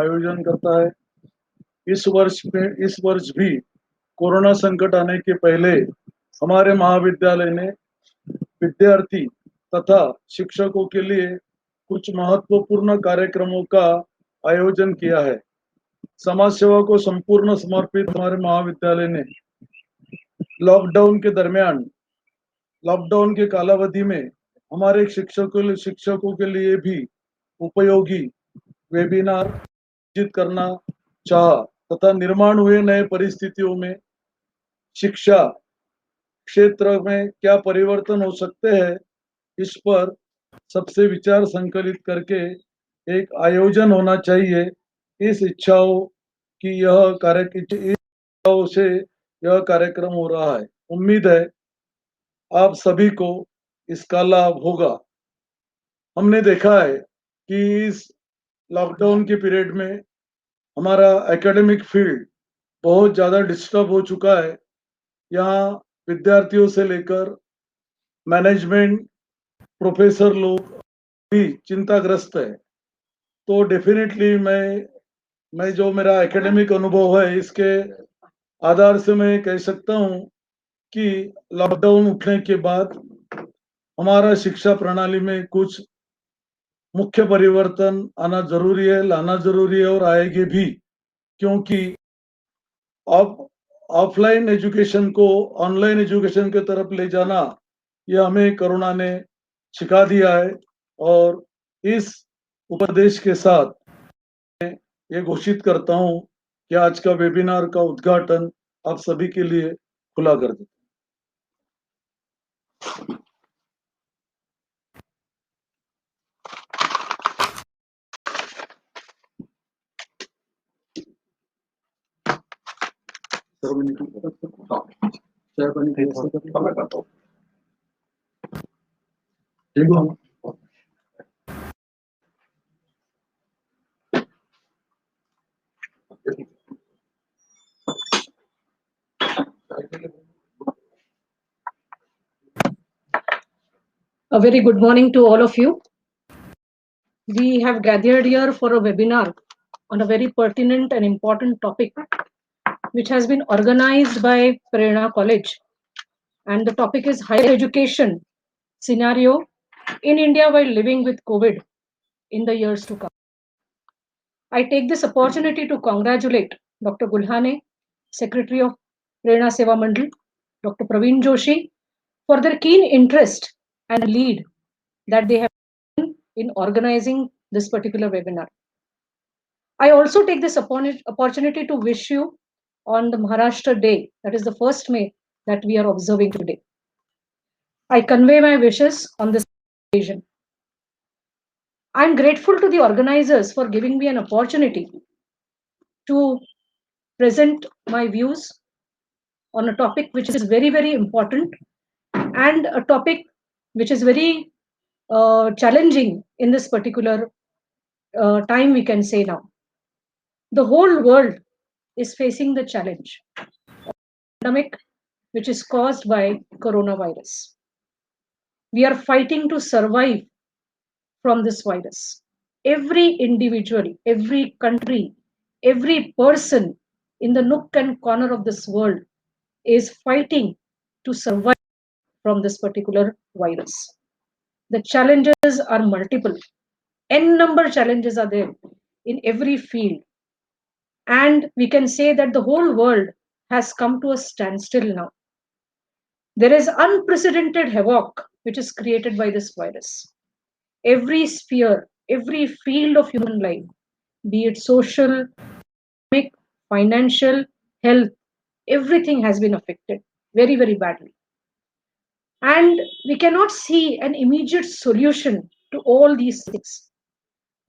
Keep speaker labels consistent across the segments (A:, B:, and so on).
A: आयोजन करता है। इस वर्ष भी कोरोना संकट आने के पहले हमारे महाविद्यालय ने विद्यार्थी तथा शिक्षकों के लिए कुछ महत्वपूर्ण कार्यक्रमों का आयोजन किया है। समाज सेवा को संपूर्ण समर्पित हमारे महाविद्यालय ने लॉकडाउन के दरमियान, लॉकडाउन के कालावधि में हमारे शिक्षकों के लिए भी उपयोगी वेबिनार आयोजित करना चाहा तथा निर्माण हुए नए परिस्थितियों में शिक्षा क्षेत्र में क्या परिवर्तन हो सकते हैं, इस पर सबसे विचार संकलित करके एक आयोजन होना चाहिए। इस इच्छाओं की इच्छाओं से यह कार्यक्रम हो रहा है। उम्मीद है आप सभी को इसका लाभ होगा। हमने देखा है कि इस लॉकडाउन के पीरियड में हमारा एकेडमिक फील्ड बहुत ज़्यादा डिस्टर्ब हो चुका है। यहाँ विद्यार्थियों से लेकर मैनेजमेंट, प्रोफेसर लोग भी चिंताग्रस्त है। तो डेफिनेटली मैं जो मेरा एकेडमिक अनुभव है, इसके आधार से मैं कह सकता हूँ कि लॉकडाउन उठने के बाद हमारा शिक्षा प्रणाली में कुछ मुख्य परिवर्तन आना जरूरी है, लाना जरूरी है और आएगी भी, क्योंकि अब ऑफलाइन एजुकेशन को ऑनलाइन एजुकेशन की तरफ ले जाना ये हमें कोरोना ने सिखा दिया है। और इस उपदेश के साथ ये घोषित करता हूं कि आज का वेबिनार का उद्घाटन आप सभी के लिए खुला कर देता हूं।
B: A very good morning to all of you. We have gathered here for a webinar on a very pertinent and important topic, which has been organized by Prerna College. And the topic is higher education scenario in India while living with COVID in the years to come. I take this opportunity to congratulate Dr. Gulhane, Secretary of Prerna Seva Mandal, Dr. Praveen Joshi, for their keen interest and lead that they have in organizing this particular webinar. I also take this opportunity to wish you on the Maharashtra Day, that is the 1st May that we are observing today. I convey my wishes on this occasion. I am grateful to the organizers for giving me an opportunity to present my views on a topic which is very, very important and a topic which is very challenging in this particular time, we can say now. The whole world is facing the challenge of the pandemic, which is caused by coronavirus. We are fighting to survive from this virus. Every individual, every country, every person in the nook and corner of this world is fighting to survive from this particular virus. The challenges are multiple. N number challenges are there in every field. And we can say that the whole world has come to a standstill now. There is unprecedented havoc which is created by this virus. Every sphere, every field of human life, be it social, economic, financial, health, everything has been affected very, very badly. And we cannot see an immediate solution to all these things.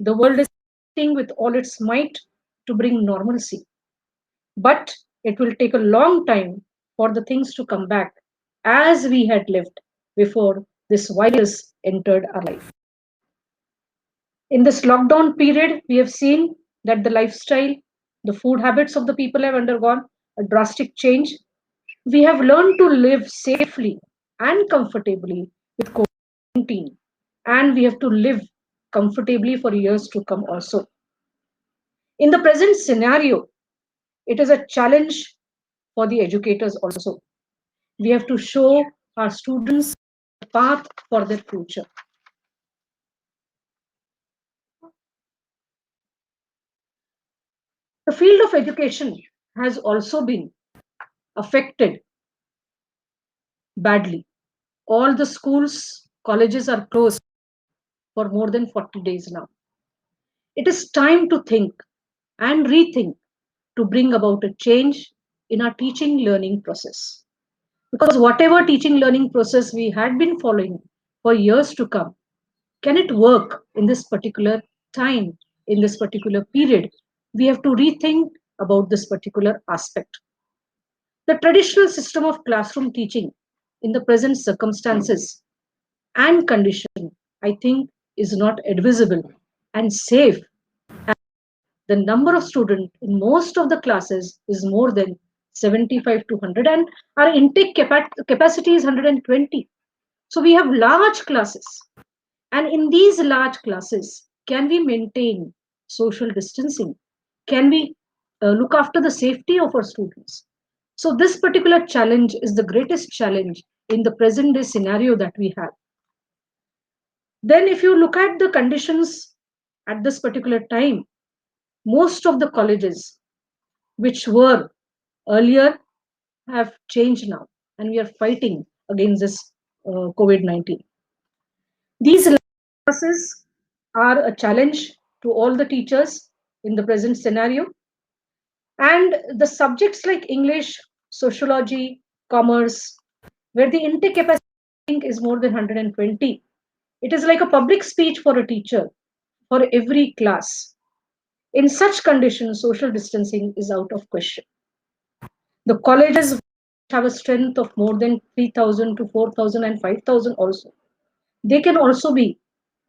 B: The world is fighting with all its might to bring normalcy. But it will take a long time for the things to come back as we had lived before this virus entered our life. In this lockdown period, we have seen that the lifestyle, the food habits of the people have undergone a drastic change. We have learned to live safely and comfortably with COVID-19, and we have to live comfortably for years to come also. In the present scenario, it is a challenge for the educators also. We have to show our students the path for their future. The field of education has also been affected badly. All the schools, colleges are closed for more than 40 days now. It is time to think and rethink to bring about a change in our teaching learning process. Because whatever teaching learning process we had been following for years to come, can it work in this particular time, in this particular period? We have to rethink about this particular aspect. The traditional system of classroom teaching in the present circumstances and condition, I think, is not advisable and safe. The number of students in most of the classes is more than 75 to 100, and our intake capacity is 120. So we have large classes, and in these large classes, can we maintain social distancing? Can we look after the safety of our students? So this particular challenge is the greatest challenge in the present day scenario that we have. Then if you look at the conditions at this particular time, most of the colleges which were earlier have changed now, and we are fighting against this COVID-19. These classes are a challenge to all the teachers in the present scenario. And the subjects like English, sociology, commerce, where the intake capacity is more than 120, it is like a public speech for a teacher for every class. In such conditions, social distancing is out of question. The colleges have a strength of more than 3,000 to 4,000 and 5,000 also. They can also be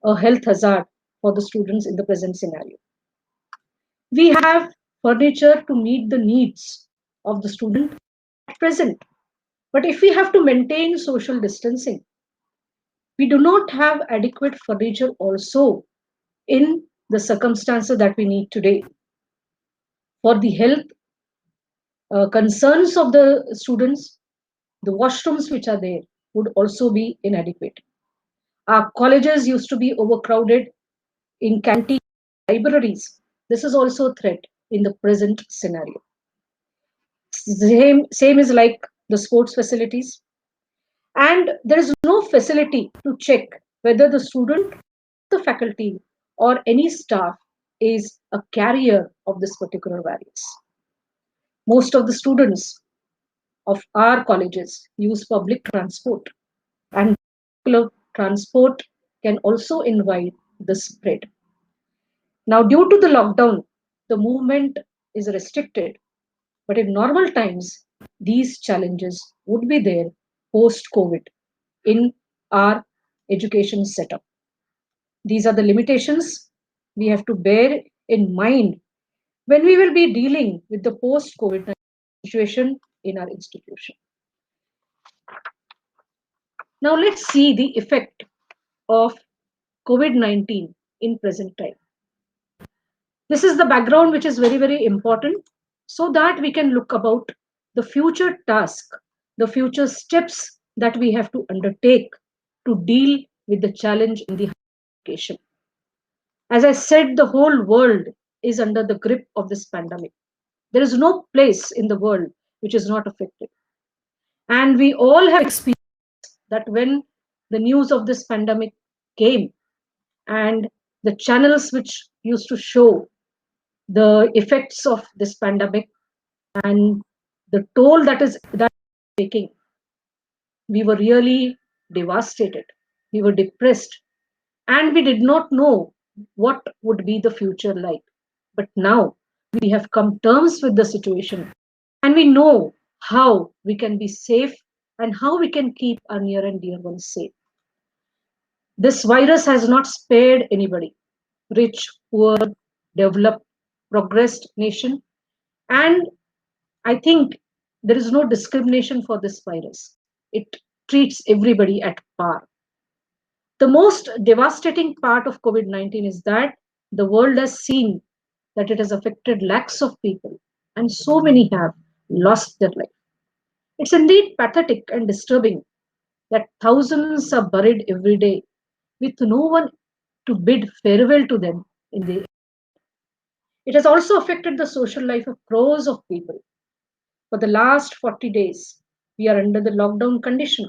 B: a health hazard for the students in the present scenario. We have furniture to meet the needs of the student at present. But if we have to maintain social distancing, we do not have adequate furniture also in the circumstances that we need today. For the health concerns of the students, the washrooms which are there would also be inadequate. Our colleges used to be overcrowded in canteen libraries. This is also a threat in the present scenario. Same is like the sports facilities. And there is no facility to check whether the student, the faculty, or any staff is a carrier of this particular virus. Most of the students of our colleges use public transport, and transport can also invite the spread. Now, due to the lockdown, the movement is restricted, but in normal times, these challenges would be there post COVID in our education setup. These are the limitations we have to bear in mind when we will be dealing with the post COVID situation in our institution. Now, let's see the effect of COVID-19 in present time. This is the background which is very, very important so that we can look about the future task, the future steps that we have to undertake to deal with the challenge in the education. As I said, the whole world is under the grip of this pandemic. There is no place in the world which is not affected. And we all have experienced that when the news of this pandemic came and the channels which used to show the effects of this pandemic and the toll that is taking, we were really devastated. We were depressed, and we did not know what would be the future like. But now we have come terms with the situation, and we know how we can be safe and how we can keep our near and dear ones safe. This virus has not spared anybody, rich, poor, developed, progressed nation. And I think there is no discrimination for this virus. It treats everybody at par. The most devastating part of COVID-19 is that the world has seen that it has affected lakhs of people, and so many have lost their life. It's indeed pathetic and disturbing that thousands are buried every day with no one to bid farewell to them in the. It has also affected the social life of crores of people. For the last 40 days, we are under the lockdown condition,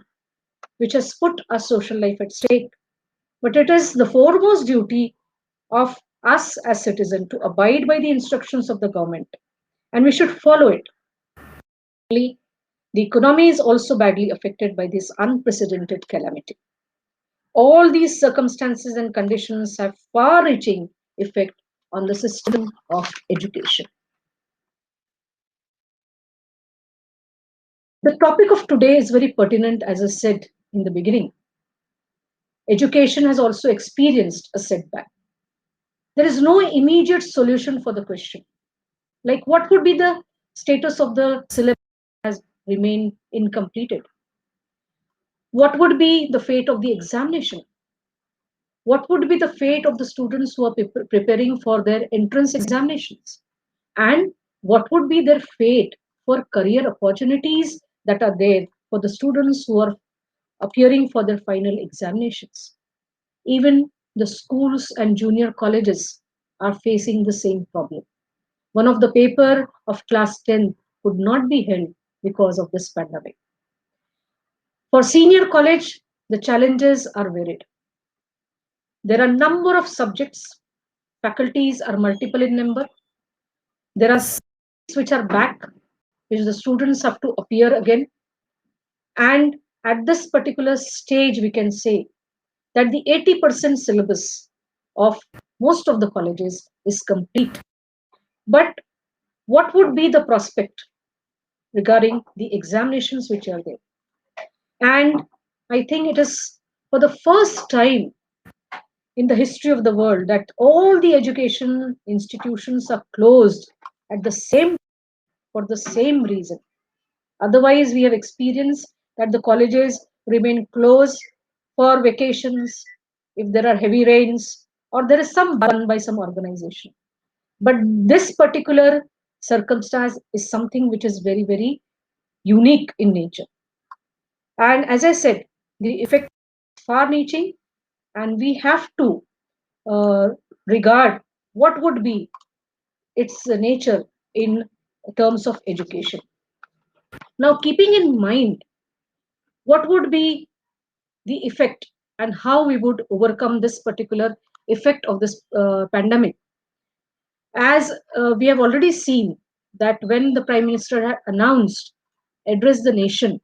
B: which has put our social life at stake. But it is the foremost duty of us as citizens to abide by the instructions of the government, and we should follow it. The economy is also badly affected by this unprecedented calamity. All these circumstances and conditions have far reaching effect on the system of education. The topic of today is very pertinent, as I said in the beginning. Education has also experienced a setback. There is no immediate solution for the question. Like, what would be the status of the syllabus has remained incompleted? What would be the fate of the examination? What would be the fate of the students who are preparing for their entrance examinations? And what would be their fate for career opportunities that are there for the students who are appearing for their final examinations? Even the schools and junior colleges are facing the same problem. One of the paper of class 10 could not be held because of this pandemic. For senior college, the challenges are varied. There are a number of subjects, faculties are multiple in number. There are subjects which are back, which the students have to appear again. And at this particular stage, we can say that the 80% syllabus of most of the colleges is complete. But what would be the prospect regarding the examinations which are there? And I think it is for the first time in the history of the world that all the education institutions are closed at the same for the same reason. Otherwise, we have experienced that the colleges remain closed for vacations if there are heavy rains or there is some ban by some organization. But this particular circumstance is something which is very, very unique in nature. And as I said, the effect is far reaching, and we have to uh, regard what would be its nature in terms of education. Now, keeping in mind what would be the effect and how we would overcome this particular effect of this pandemic, as we have already seen that when the Prime Minister had announced, addressed the nation,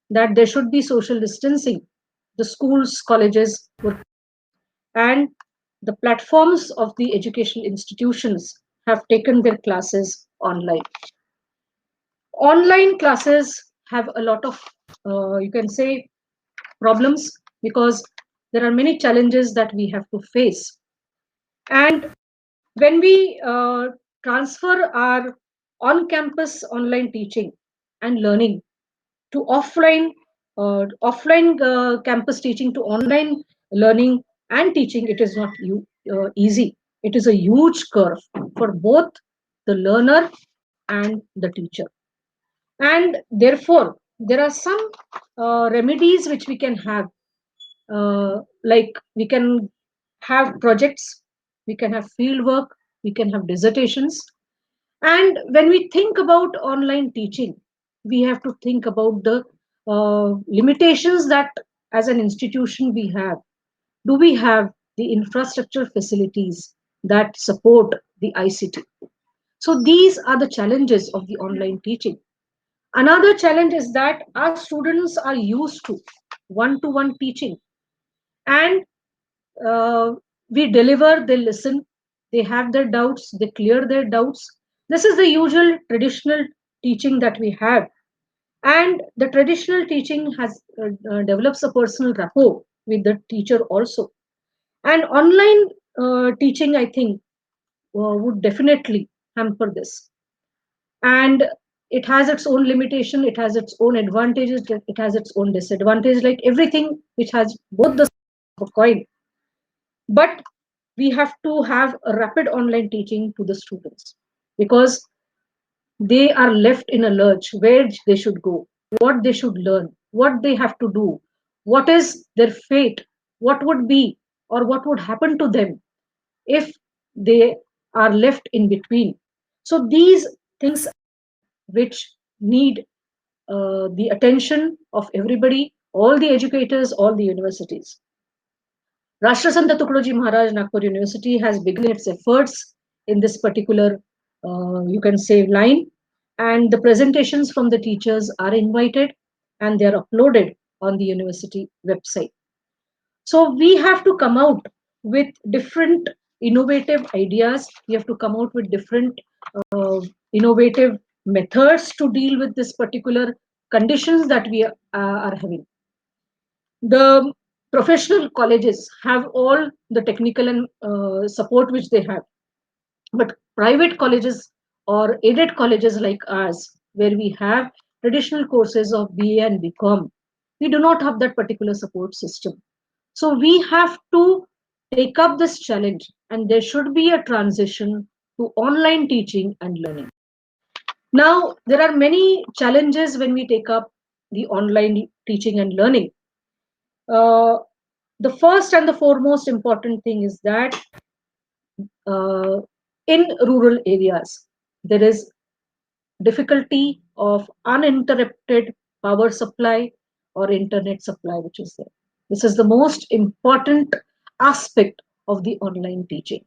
B: that there should be social distancing, the schools, colleges were, and the platforms of the educational institutions have taken their classes online. Online classes have a lot of, you can say, problems because there are many challenges that we have to face. And when we transfer our on campus online teaching and learning to offline campus teaching to online learning and teaching, it is not easy. It is a huge curve for both the learner and the teacher. And therefore, there are some remedies which we can have, like we can have projects, we can have field work, we can have dissertations. And when we think about online teaching, we have to think about the limitations that as an institution we have. Do we have the infrastructure facilities that support the ICT? So these are the challenges of the online teaching. Another challenge is that our students are used to one-to-one teaching, and uh, we deliver, they listen, they have their doubts, they clear their doubts. This is the usual traditional teaching that we have. And the traditional teaching has develops a personal rapport with the teacher also. And online teaching, I think, would definitely hamper this. And it has its own limitation, it has its own advantages, it has its own disadvantage, like everything which has both the sides of a coin. But we have to have a rapid online teaching to the students, because they are left in a lurch where they should go, what they should learn, what they have to do, what is their fate, what would be or what would happen to them if they are left in between. So these things which need the attention of everybody, all the educators, all the universities. Rashtrasanta Tukadoji Maharaj Nagpur University has begun its efforts in this particular, you can say, line, and the presentations from the teachers are invited and they are uploaded on the university website. So we have to come out with different innovative ideas. We have to come out with different innovative methods to deal with this particular conditions that we are having. The professional colleges have all the technical and support which they have, but private colleges or aided colleges like ours, where we have traditional courses of BA and BCom, we do not have that particular support system. So we have to take up this challenge, and there should be a transition to online teaching and learning. Now, there are many challenges when we take up the online teaching and learning. Uh, the first and the foremost important thing is that uh, in rural areas, there is difficulty of uninterrupted power supply or internet supply, which is there. This is the most important aspect of the online teaching.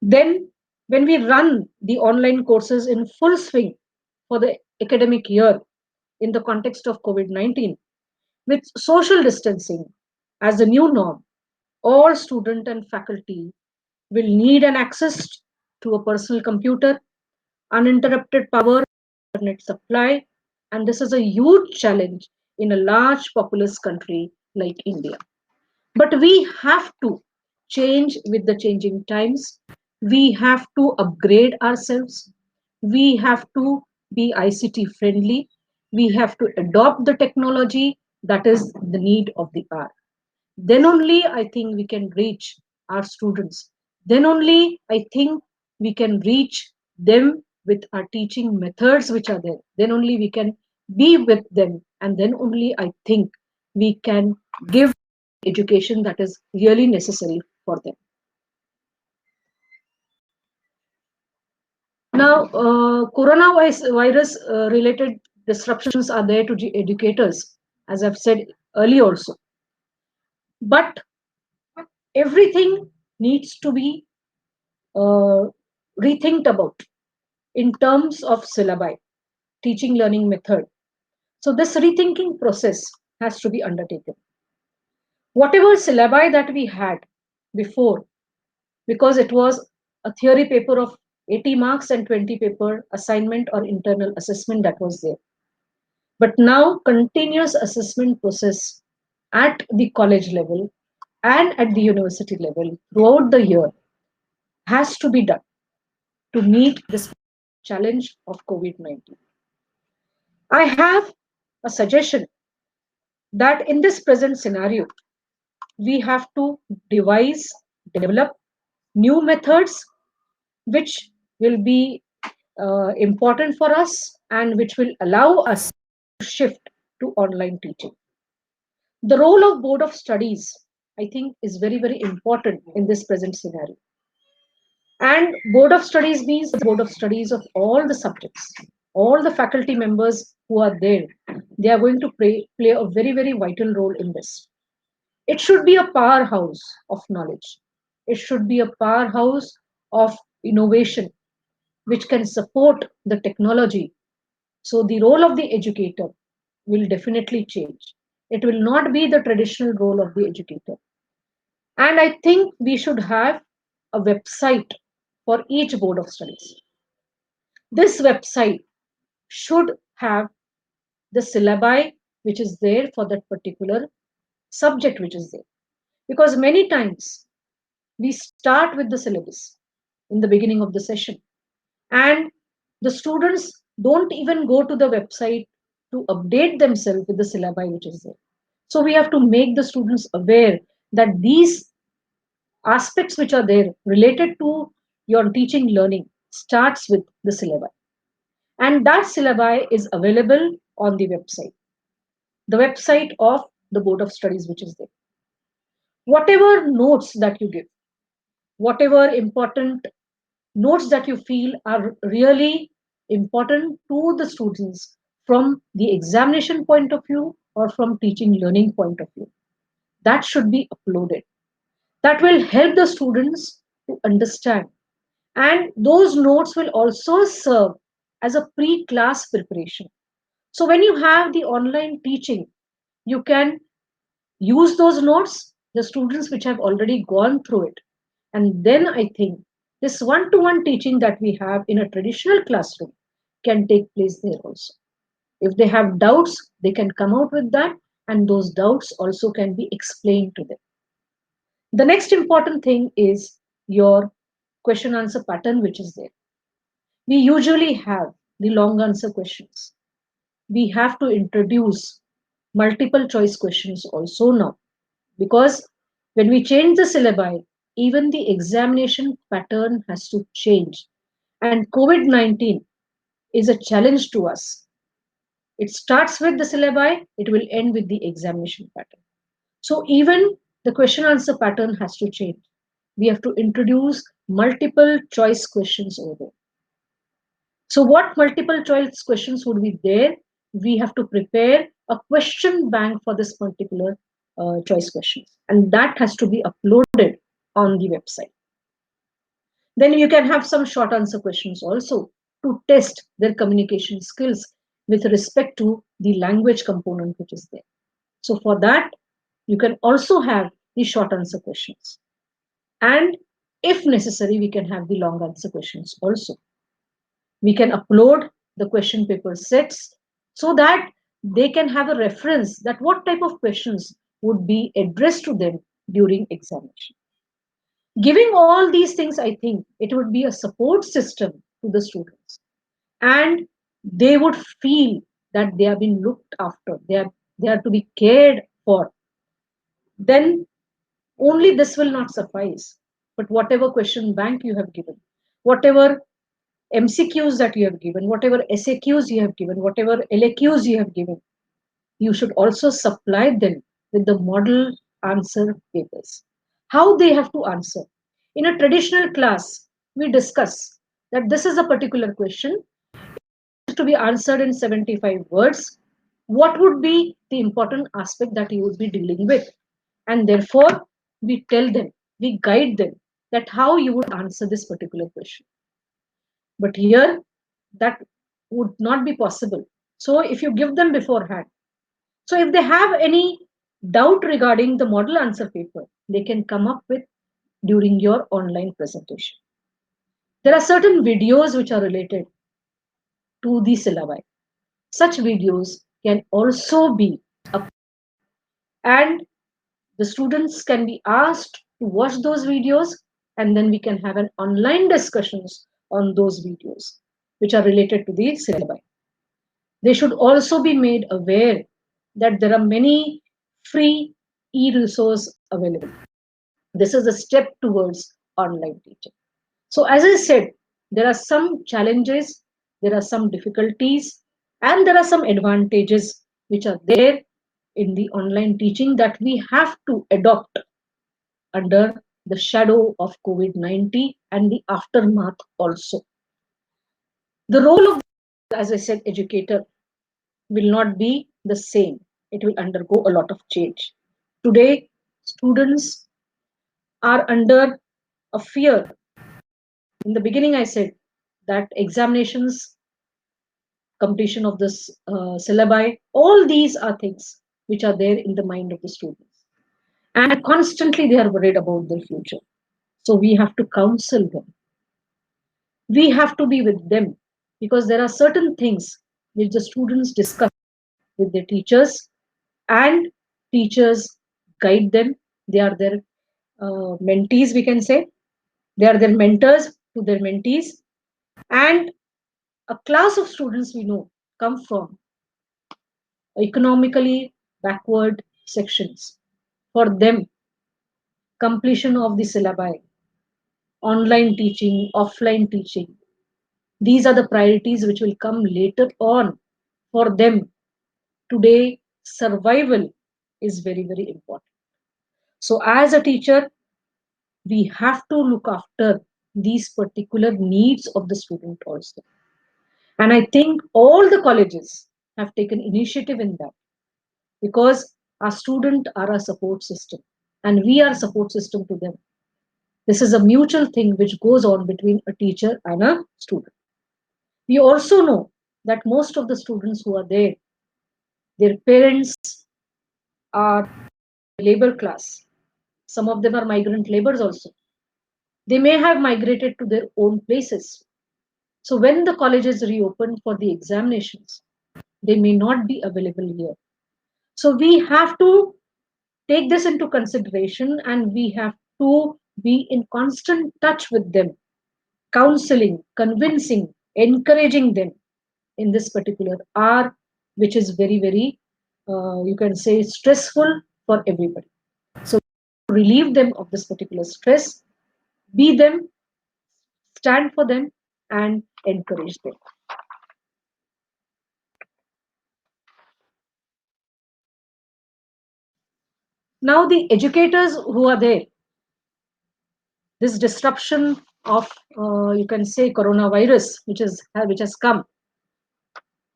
B: Then, when we run the online courses in full swing for the academic year in the context of COVID 19, with social distancing as the new norm, all student and faculty will need an access to a personal computer, uninterrupted power, internet supply, and this is a huge challenge in a large populous country like India. But we have to change with the changing times. We have to upgrade ourselves. We have to be ICT friendly. We have to adopt the technology that is the need of the hour. Then only I think we can reach our students. Then only I think we can reach them with our teaching methods which are there. Then only we can be with them. And then only I think we can give education that is really necessary for them. Now, coronavirus related disruptions are there to the educators, as I've said earlier also. But everything needs to be uh, rethinked about in terms of syllabi, teaching learning method. So this rethinking process has to be undertaken. Whatever syllabi that we had before, because it was a theory paper of 80 marks and 20 paper assignment or internal assessment that was there. But now continuous assessment process at the college level and at the university level throughout the year has to be done to meet this challenge of COVID 19. I have a suggestion that in this present scenario, we have to devise, develop new methods which will be important for us and which will allow us to shift to online teaching. The role of Board of Studies, I think, is very, very important in this present scenario. And Board of Studies means the Board of Studies of all the subjects, all the faculty members who are there. They are going to play a very, very vital role in this. It should be a powerhouse of knowledge. It should be a powerhouse of innovation, which can support the technology. So the role of the educator will definitely change. It will not be the traditional role of the educator. And I think we should have a website for each board of studies. This website should have the syllabi which is there for that particular subject which is there. Because many times we start with the syllabus in the beginning of the session, and the students don't even go to the website to update themselves with the syllabi which is there. So we have to make the students aware that these aspects which are there related to your teaching learning starts with the syllabi. And that syllabi is available on the website of the Board of Studies, which is there. Whatever notes that you give, whatever important notes that you feel are really important to the students from the examination point of view or from teaching learning point of view, that should be uploaded. That will help the students to understand. And those notes will also serve as a pre-class preparation. So when you have the online teaching, you can use those notes, the students which have already gone through it. And then I think this one-to-one teaching that we have in a traditional classroom can take place there also. If they have doubts, they can come out with that, and those doubts also can be explained to them. The next important thing is your question answer pattern, which is there. We usually have the long answer questions. We have to introduce multiple choice questions also now, because when we change the syllabi, even the examination pattern has to change. And COVID 19 is a challenge to us. It starts with the syllabi, it will end with the examination pattern. So even the question answer pattern has to change. We have to introduce multiple choice questions over there. So what multiple choice questions would be there? We have to prepare a question bank for this particular choice questions, and that has to be uploaded on the website. Then you can have some short answer questions also to test their communication skills with respect to the language component which is there. So for that, you can also have the short answer questions. And if necessary, we can have the long answer questions also. We can upload the question paper sets so that they can have a reference that what type of questions would be addressed to them during examination. Giving all these things, I think it would be a support system to the students, and they would feel that they are being looked after, they are to be cared for. Then only this will not suffice, but whatever question bank you have given, whatever MCQs that you have given, whatever SAQs you have given, whatever LAQs you have given, you should also supply them with the model answer papers. How they have to answer. In a traditional class, we discuss that this is a particular question to be answered in 75 words. What would be the important aspect that you would be dealing with? And therefore, we tell them, we guide them that how you would answer this particular question. But here, that would not be possible. So if you give them beforehand, so if they have any doubt regarding the model answer paper, they can come up with during your online presentation. There are certain videos which are related to the syllabi. Such videos can also be up, and the students can be asked to watch those videos, and then we can have an online discussions on those videos which are related to the syllabi. They should also be made aware that there are many free e-resource available. This is a step towards online teaching. So as I said, there are some challenges, there are some difficulties, and there are some advantages which are there in the online teaching that we have to adopt under the shadow of COVID-19 and the aftermath also. The role of, as I said, educator will not be the same. It will undergo a lot of change. Today, students are under a fear. In the beginning, I said that examinations, completion of this syllabi, all these are things which are there in the mind of the students. And constantly they are worried about their future. So we have to counsel them. We have to be with them because there are certain things which the students discuss with their teachers, and teachers guide them. They are their mentees, we can say. They are their mentors to their mentees. And a class of students we know come from economically backward sections. For them, completion of the syllabi, online teaching, offline teaching. These are the priorities which will come later on for them. Today, survival is very, very important. So, as a teacher, we have to look after these particular needs of the student also. And I think all the colleges have taken initiative in that, because our students are a support system and we are support system to them. This is a mutual thing which goes on between a teacher and a student. We also know that most of the students who are there, their parents are labor class. Some of them are migrant laborers also. They may have migrated to their own places. So when the colleges reopen for the examinations, they may not be available here. So we have to take this into consideration and we have to be in constant touch with them, counseling, convincing, encouraging them in this particular hour, which is very, very, you can say, stressful for everybody. So relieve them of this particular stress, be them, stand for them, and encourage them. Now, the educators who are there, this disruption of, you can say, coronavirus, which has come,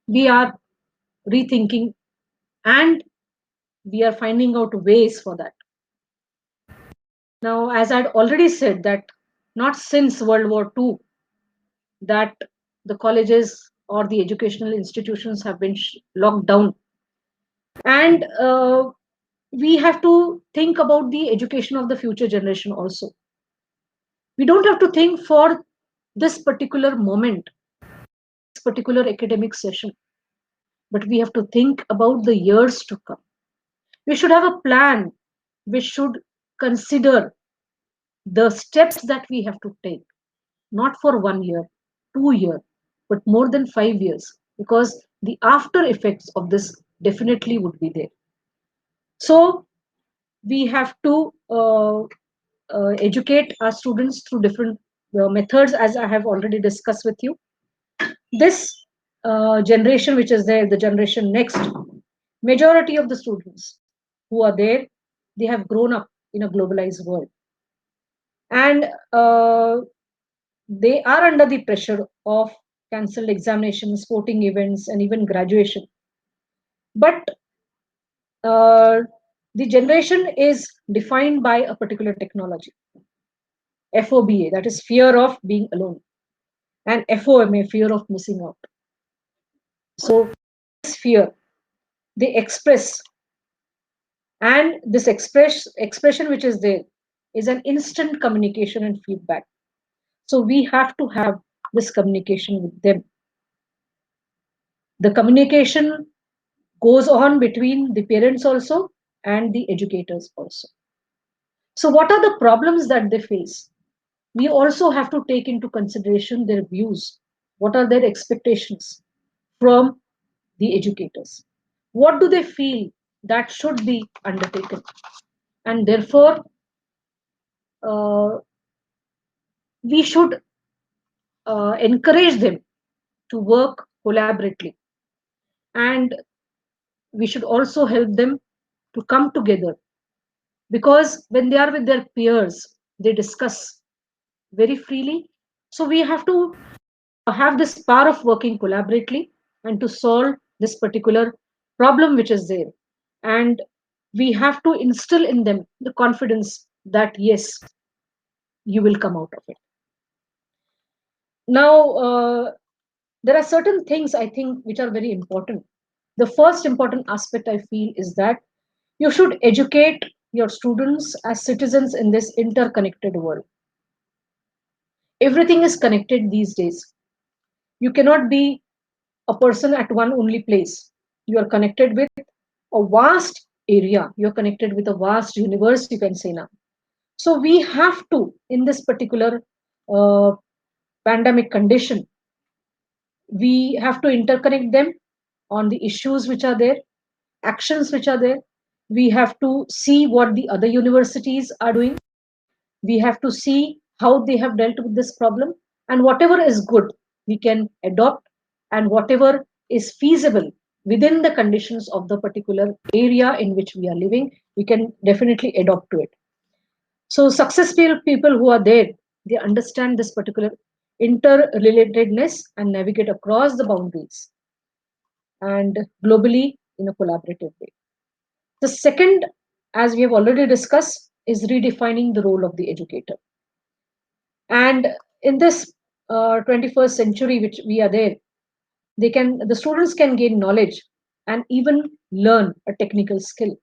B: we are rethinking and we are finding out ways for that. Now, as I'd already said, that not since World War II that the colleges or the educational institutions have been locked down. And we have to think about the education of the future generation also. We don't have to think for this particular moment, this particular academic session, but we have to think about the years to come. We should have a plan. We should consider the steps that we have to take, not for 1 year, 2 year, but more than 5 years, because the after effects of this definitely would be there. So we have to educate our students through different methods, as I have already discussed with you. This generation which is there, the generation next, majority of the students who are there, they have grown up in a globalized world. And they are under the pressure of cancelled examinations, sporting events, and even graduation. But the generation is defined by a particular technology, FOBA, that is fear of being alone, and FOMA, fear of missing out. So this fear they express, and this expression which is there is an instant communication and feedback. So we have to have this communication with them. The communication goes on between the parents also and the educators also. So what are the problems that they face? We also have to take into consideration their views. What are their expectations from the educators? What do they feel that should be undertaken? And therefore, we should encourage them to work collaboratively. And we should also help them to come together, because when they are with their peers, they discuss very freely. So we have to have this power of working collaboratively and to solve this particular problem which is there. And we have to instill in them the confidence that yes, you will come out of it. Now, there are certain things I think which are very important. The first important aspect I feel is that you should educate your students as citizens in this interconnected world. Everything is connected these days. You cannot be a person at one only place. You are connected with a vast area. You're connected with a vast universe, you can say now. So we have to, in this particular uh, pandemic condition, we have to interconnect them on the issues which are there, actions which are there. We have to see what the other universities are doing. We have to see how they have dealt with this problem, and whatever is good, we can adopt, and whatever is feasible within the conditions of the particular area in which we are living, we can definitely adopt to it. So successful people who are there, they understand this particular interrelatedness and navigate across the boundaries and globally in a collaborative way. The second, as we have already discussed, is redefining the role of the educator. And in this 21st century, which we are there, the students can gain knowledge and even learn a technical skill.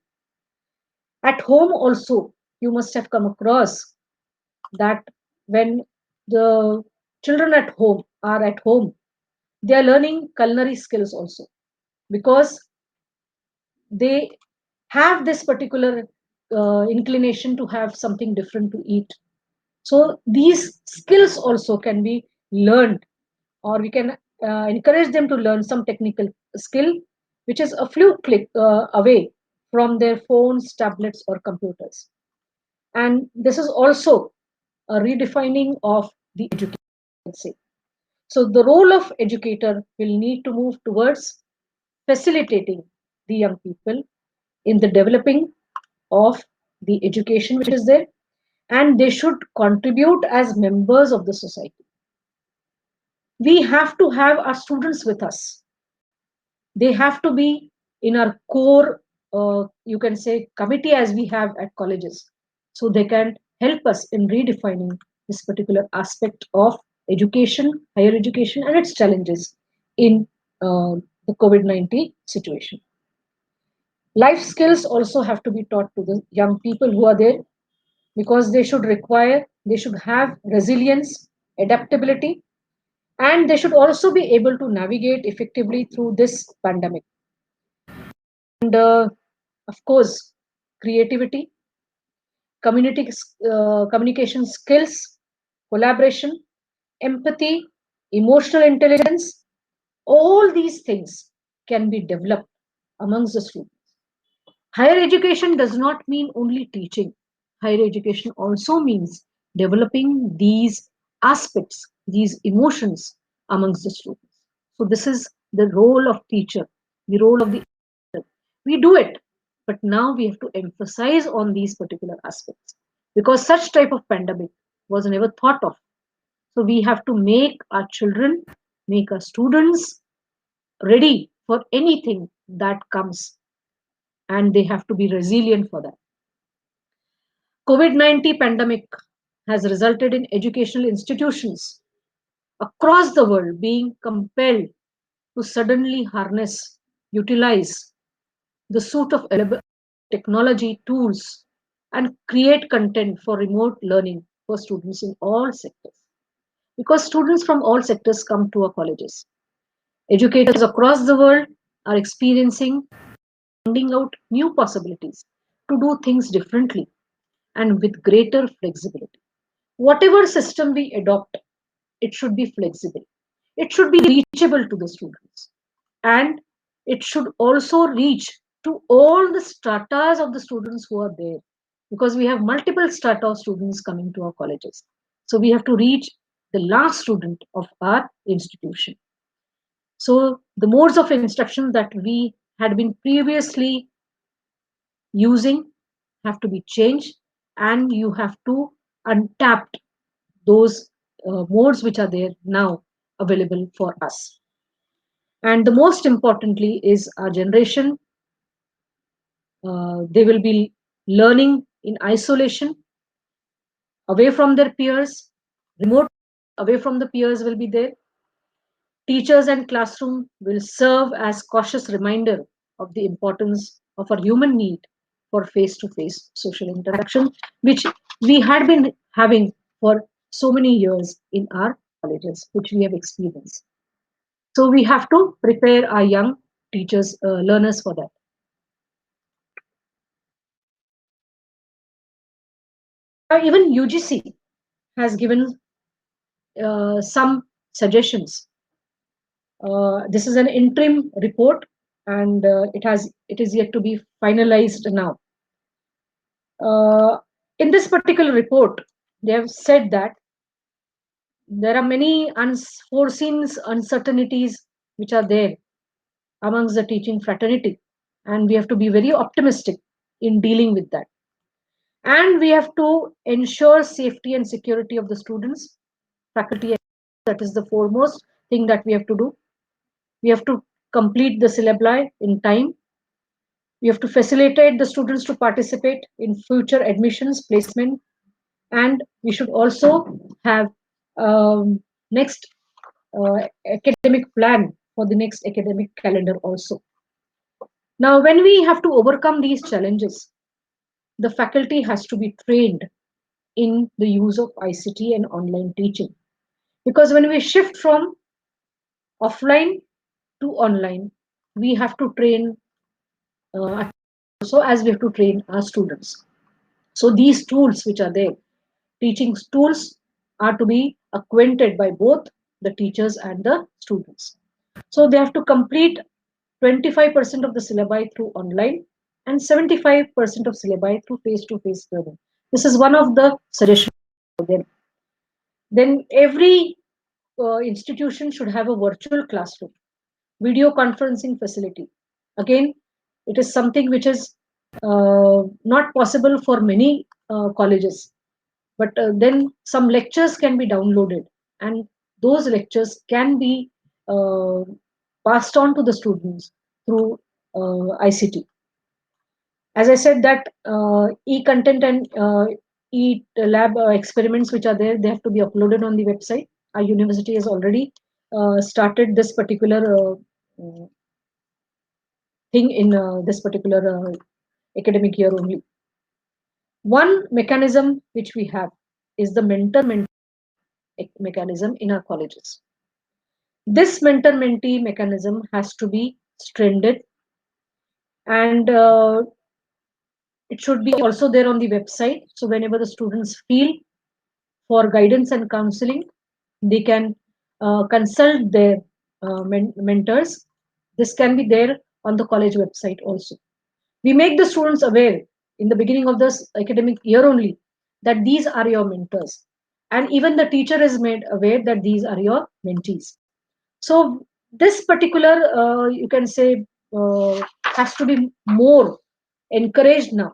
B: At home also, you must have come across that when the children at home, they are learning culinary skills also, because they have this particular inclination to have something different to eat. So these skills also can be learned, or we can encourage them to learn some technical skill, which is a few click away from their phones, tablets, or computers. And this is also a redefining of the education. So the role of educator will need to move towards facilitating the young people in the developing of the education which is there, and they should contribute as members of the society. We have to have our students with us. They have to be in our core, you can say, committee as we have at colleges, so they can help us in redefining this particular aspect of education, higher education, and its challenges in the COVID-19 situation. Life skills also have to be taught to the young people who are there, because they should have resilience, adaptability, and they should also be able to navigate effectively through this pandemic. And of course, creativity, communication skills, collaboration, empathy, emotional intelligence, all these things can be developed amongst the students. Higher education does not mean only teaching. Higher education also means developing these aspects, these emotions amongst the students. So this is the role of teacher, the role of the educator. We do it, but now we have to emphasize on these particular aspects, because such type of pandemic was never thought of. So we have to make our children, make our students ready for anything that comes, and they have to be resilient for that. COVID-19 pandemic has resulted in educational institutions across the world being compelled to suddenly harness, utilize the suite of available technology tools and create content for remote learning for students in all sectors. Because students from all sectors come to our colleges. Educators across the world are experiencing, finding out new possibilities to do things differently and with greater flexibility. Whatever system we adopt, it should be flexible. It should be reachable to the students. And it should also reach to all the stratas of the students who are there. Because we have multiple strata of students coming to our colleges. So we have to reach the last student of our institution. So the modes of instruction that we had been previously using have to be changed, and you have to untap those modes which are there now available for us. And the most importantly is our generation. They will be learning in isolation, away from their peers, remote, away from the peers will be there. Teachers and classroom will serve as cautious reminder of the importance of our human need for face-to-face social interaction, which we had been having for so many years in our colleges, which we have experienced. So we have to prepare our young teachers, learners for that. Even UGC has given some suggestions. This is an interim report, and it is yet to be finalized now. In this particular report, they have said that there are many unforeseen uncertainties which are there amongst the teaching fraternity, and we have to be very optimistic in dealing with that. And we have to ensure safety and security of the students, faculty. That is the foremost thing that we have to do. We have to complete the syllabi in time. We have to facilitate the students to participate in future admissions, placement, and we should also have next academic plan for the next academic calendar also. Now, when we have to overcome these challenges, the faculty has to be trained in the use of ICT and online teaching. Because when we shift from offline to online, we have to train also as we have to train our students. So these tools which are there, teaching tools, are to be acquainted by both the teachers and the students. So they have to complete 25% of the syllabi through online and 75% of syllabi through face-to-face learning. This is one of the suggestions for them. Then every institution should have a virtual classroom, video conferencing facility. Again, it is something which is not possible for many colleges, but then some lectures can be downloaded, and those lectures can be uh, passed on to the students through ICT. As I said that e-content and e-lab experiments which are there, they have to be uploaded on the website. Our university has already started this particular thing in this particular academic year only. One mechanism which we have is the mentor-mentee mechanism in our colleges. This mentor-mentee mechanism has to be strengthened, and it should be also there on the website. So whenever the students feel for guidance and counseling, they can consult their mentors. This can be there on the college website also. We make the students aware in the beginning of this academic year only that these are your mentors, and even the teacher is made aware that these are your mentees. So this particular you can say has to be more encouraged now,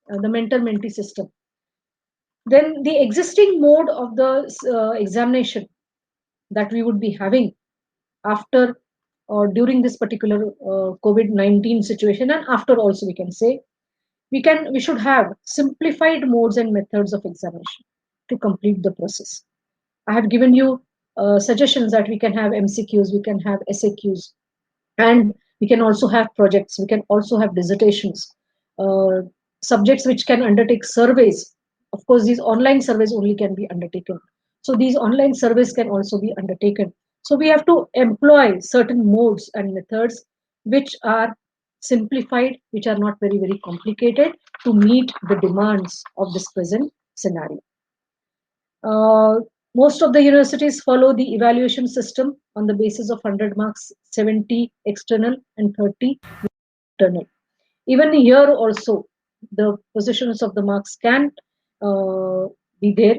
B: the mentor-mentee system. Then the existing mode of the examination that we would be having after or during this particular COVID-19 situation, and after also, we can say we should have simplified modes and methods of examination to complete the process. I have given you suggestions that we can have MCQs, we can have SAQs, and we can also have projects, we can also have dissertations, uh, subjects which can undertake surveys. Of course, these online surveys only can be undertaken, so these online surveys can also be undertaken. So we have to employ certain modes and methods which are simplified, which are not very very complicated, to meet the demands of this present scenario. uh, Most of the universities follow the evaluation system on the basis of 100 marks, 70 external and 30 internal. Even here also, the positions of the marks can be there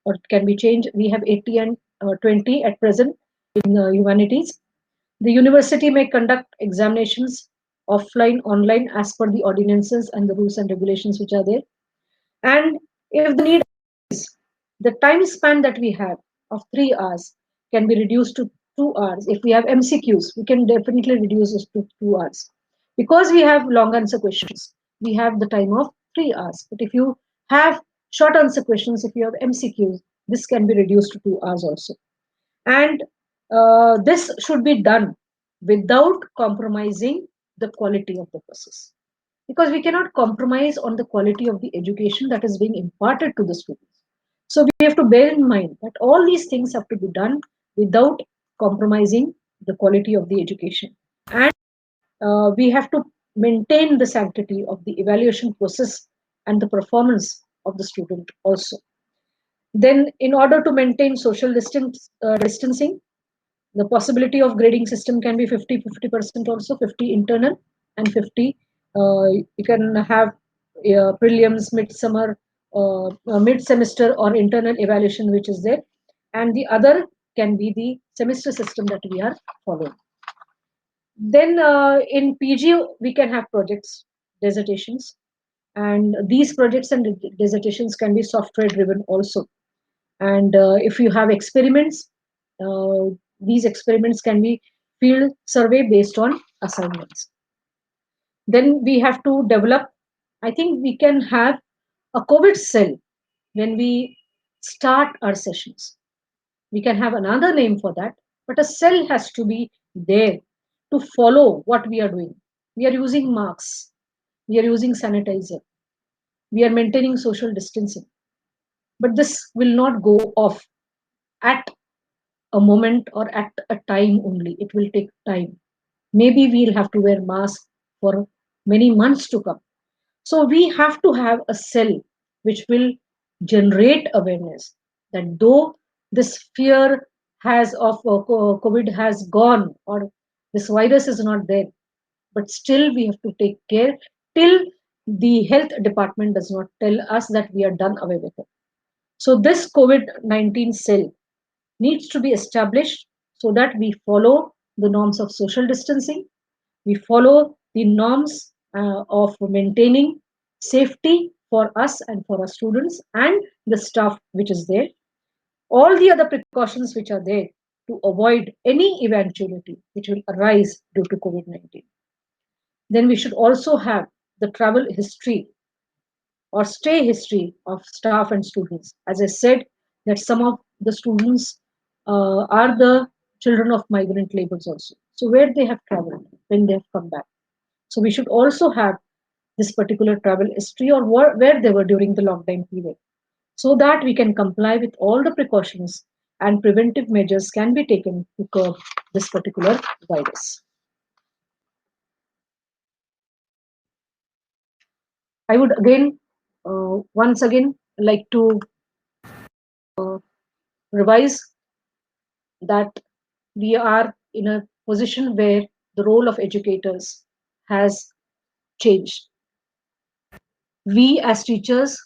B: or can be changed. We have 80 and 20 at present in humanities. The university may conduct examinations offline, online, as per the ordinances and the rules and regulations which are there. And if the need, the time span that we have of 3 hours can be reduced to 2 hours. If we have MCQs, we can definitely reduce this to 2 hours. Because we have long answer questions, we have the time of 3 hours. But if you have short answer questions, if you have MCQs, this can be reduced to 2 hours also. And this should be done without compromising the quality of the process, because we cannot compromise on the quality of the education that is being imparted to the students. So we have to bear in mind that all these things have to be done without compromising the quality of the education. And we have to maintain the sanctity of the evaluation process and the performance of the student also. Then, in order to maintain social distancing, the possibility of grading system can be 50% also, 50 internal and 50 you can have prelims, midsummer, mid-semester or internal evaluation which is there, and the other can be the semester system that we are following. Then in PG we can have projects, dissertations, and these projects and dissertations can be software driven also. And if you have experiments, uh, these experiments can be field survey based on assignments. Then we have to develop, I think we can have a COVID cell when we start our sessions. We can have another name for that, but a cell has to be there to follow what we are doing. We are using masks, we are using sanitizer, we are maintaining social distancing. But this will not go off at a moment or at a time only. It will take time. Maybe we'll have to wear masks for many months to come. So we have to have a cell which will generate awareness that though this fear has of COVID has gone or this virus is not there, but still we have to take care till the health department does not tell us that we are done away with it. So this COVID-19 cell needs to be established so that we follow the norms of social distancing, we follow the norms of maintaining safety for us and for our students and the staff which is there, all the other precautions which are there to avoid any eventuality which will arise due to COVID-19. Then we should also have the travel history or stay history of staff and students. As I said, that some of the students are the children of migrant laborers also. So where they have traveled when they have come back. So we should also have this particular travel history or where they were during the lockdown period, so that we can comply with all the precautions and preventive measures can be taken to curb this particular virus. I would again, once again, like to revise that we are in a position where the role of educators has changed. We as teachers,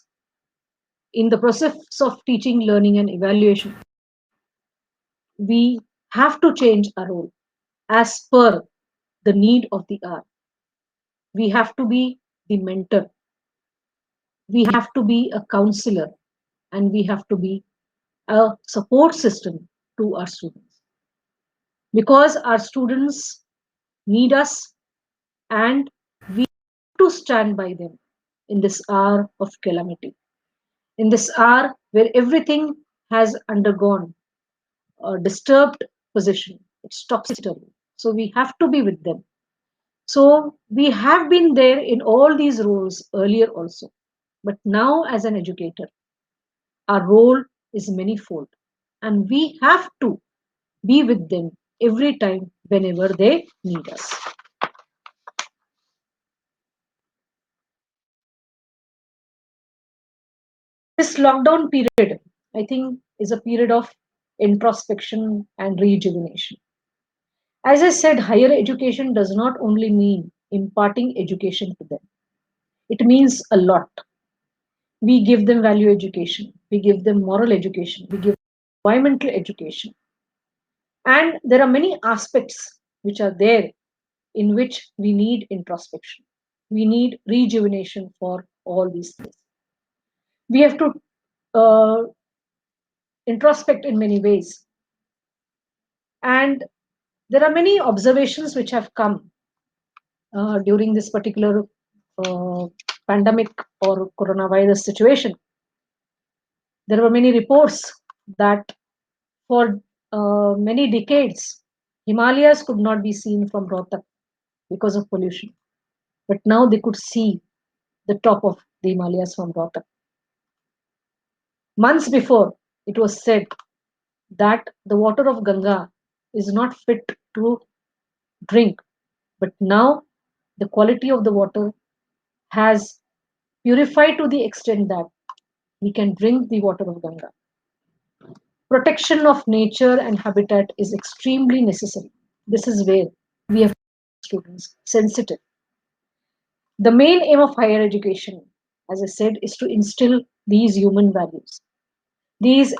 B: in the process of teaching, learning, and evaluation, we have to change our role as per the need of the hour. We have to be the mentor, we have to be a counselor, and we have to be a support system to our students because our students need us and we have to stand by them in this hour of calamity, in this hour where everything has undergone a disturbed position. It's topsy-turvy. So we have to be with them. So we have been there in all these roles earlier also. But now, as an educator, our role is manifold. And we have to be with them every time whenever they need us. This lockdown period, I think, is a period of introspection and rejuvenation. As I said, higher education does not only mean imparting education to them, it means a lot. We give them value education, we give them moral education, we give environmental education. And there are many aspects which are there in which we need introspection. We need rejuvenation for all these things. We have to uh, introspect in many ways. And there are many observations which have come during this particular uh, pandemic or coronavirus situation. There were many reports that for many decades, Himalayas could not be seen from Rohtak because of pollution. But now they could see the top of the Himalayas from Rohtak. Months before, it was said that the water of Ganga is not fit to drink. But now the quality of the water has purified to the extent that we can drink the water of Ganga. Protection of nature and habitat is extremely necessary. This is where we have students sensitive. The main aim of higher education, as I said, is to instill these human values, these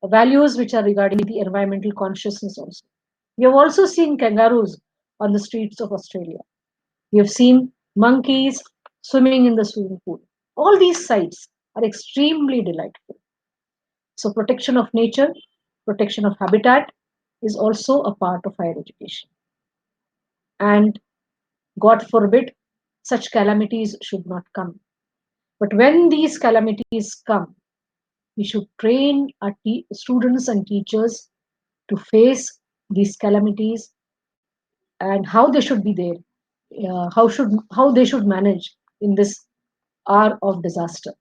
B: values which are regarding the environmental consciousness also. We have also seen kangaroos on the streets of Australia. We have seen monkeys swimming in the swimming pool. All these sights are extremely delightful. So, protection of nature, protection of habitat is also a part of higher education. And God forbid, such calamities should not come. But when these calamities come, we should train our students and teachers to face these calamities and how they should be there, how they should manage in this hour of disaster.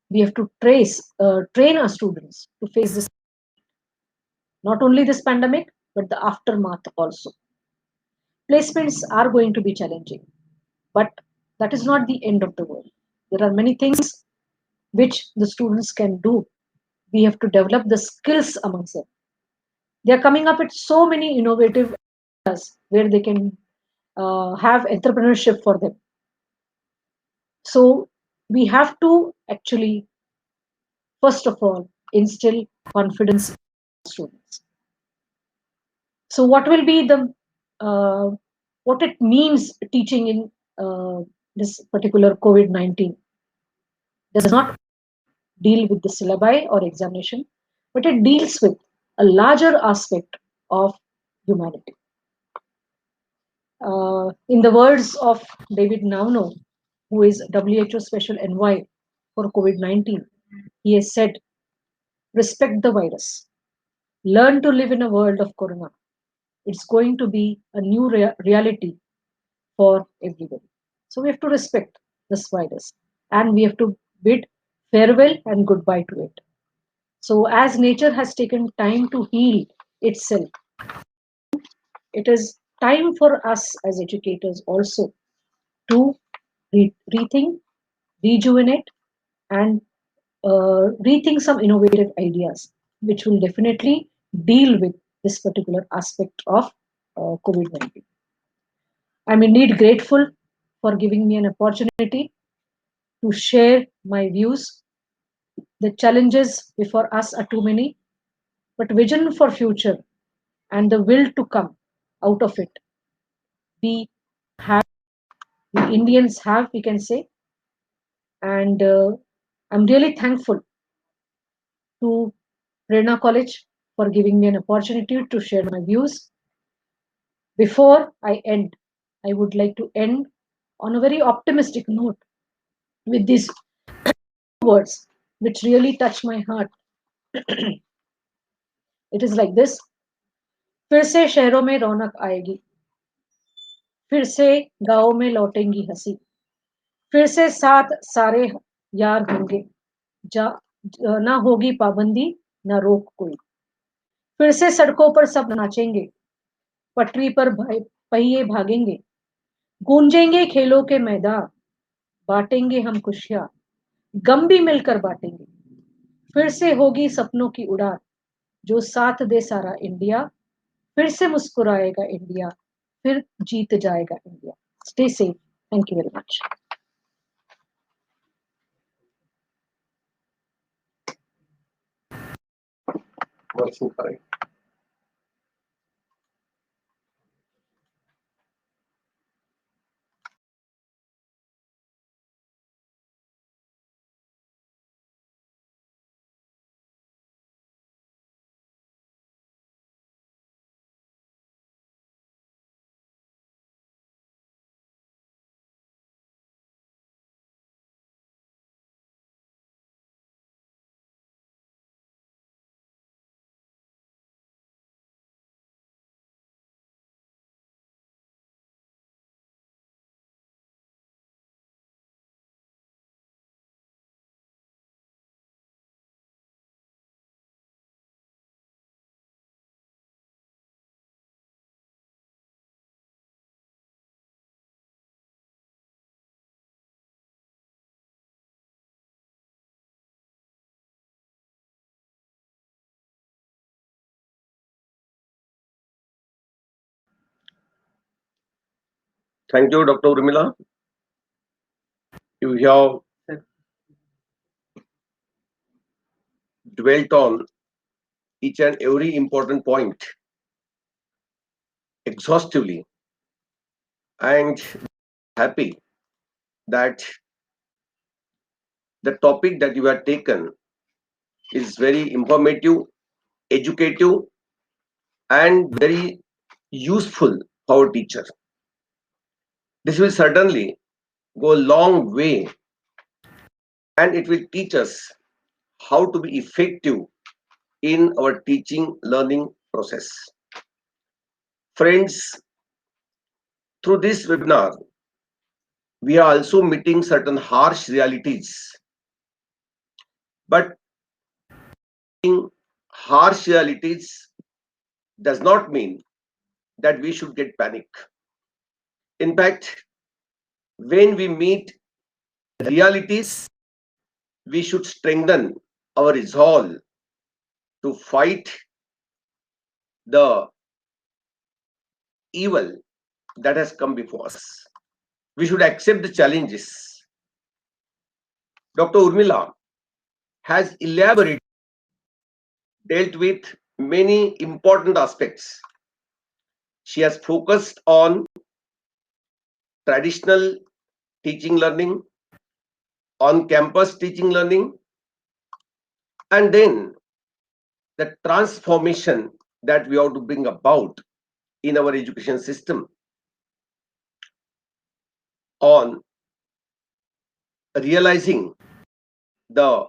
B: We have to train our students to face this, not only this pandemic but the aftermath also. Placements are going to be challenging, but that is not the end of the world. There are many things which the students can do. We have to develop the skills amongst them. They are coming up with so many innovative ideas where they can have entrepreneurship for them. So we have to actually, first of all, instill confidence in students. So what will be the what it means teaching in this particular COVID-19 does not deal with the syllabi or examination, but it deals with a larger aspect of humanity. In the words of David Nauno, who is WHO Special Envoy for COVID-19, he has said, respect the virus, learn to live in a world of corona. It's going to be a new reality for everybody. So we have to respect this virus and we have to bid farewell and goodbye to it. So as nature has taken time to heal itself, it is time for us as educators also to rethink, rejuvenate, and rethink some innovative ideas which will definitely deal with this particular aspect of COVID-19. I'm indeed grateful for giving me an opportunity to share my views. The challenges before us are too many, but vision for future and the will to come out of it, we have, the Indians have, we can say, and I'm really thankful to Prerna College for giving me an opportunity to share my views. Before I end, I would like to end on a very optimistic note with these words which really touch my heart. It is like this: फिर से शहरों में रौनक आएगी, फिर से गांवों में लौटेंगी हंसी, फिर से साथ सारे यार होंगे, ना होगी पाबंदी ना रोक कोई, फिर से सड़कों पर सब नाचेंगे, पटरी पर पहिए भागेंगे, गूंजेंगे खेलों के मैदान, बांटेंगे हम खुशियां, गम भी मिलकर बांटेंगे, फिर से होगी सपनों की उड़ान, जो साथ दे सारा इंडिया, फिर से मुस्कुराएगा इंडिया, फिर जीत जाएगा India. Stay safe. Thank you very much.
C: Thank you, Dr. Urmila. You have dwelt on each and every important point exhaustively, and happy that the topic that you have taken is very informative, educative, and very useful for our teacher. This will certainly go a long way, and it will teach us how to be effective in our teaching learning process. Friends, through this webinar, we are also meeting certain harsh realities. But harsh realities does not mean that we should get panic. In fact, when we meet realities, we should strengthen our resolve to fight the evil that has come before us. We should accept the challenges. Dr. Urmila has elaborated, dealt with many important aspects. She has focused on traditional teaching learning, on campus teaching learning, and then the transformation that we have to bring about in our education system on realizing the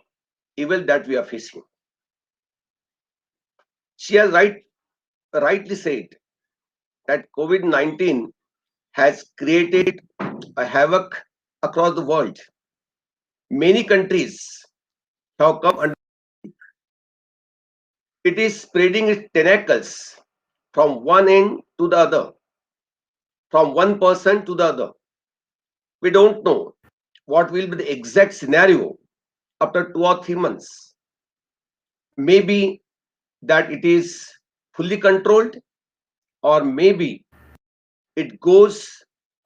C: evil that we are facing. She has rightly said that COVID-19 has created a havoc across the world. Many countries have come under it. Is spreading its tentacles from one end to the other, from one person to the other. We don't know what will be the exact scenario after 2 or 3 months. Maybe that it is fully controlled, or maybe it goes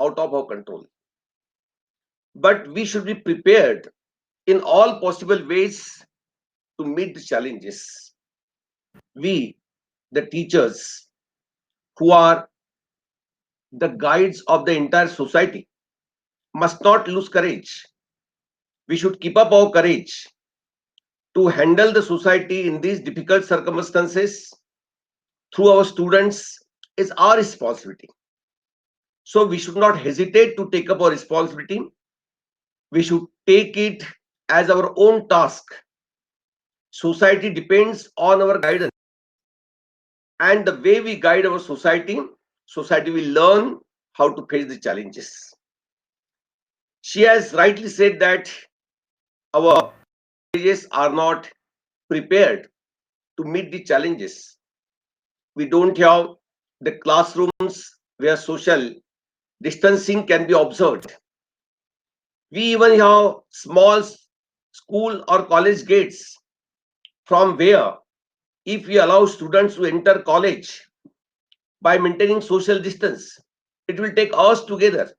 C: out of our control. But we should be prepared in all possible ways to meet the challenges. We, the teachers, who are the guides of the entire society, must not lose courage. We should keep up our courage to handle the society in these difficult circumstances through our students is our responsibility. So we should not hesitate to take up our responsibility. We should take it as our own task. Society depends on our guidance, and the way we guide our society, society will learn how to face the challenges. She has rightly said that our colleges are not prepared to meet the challenges. We don't have the classrooms where social distancing can be observed. We even have small school or college gates from where, if we allow students to enter college by maintaining social distance, it will take hours together,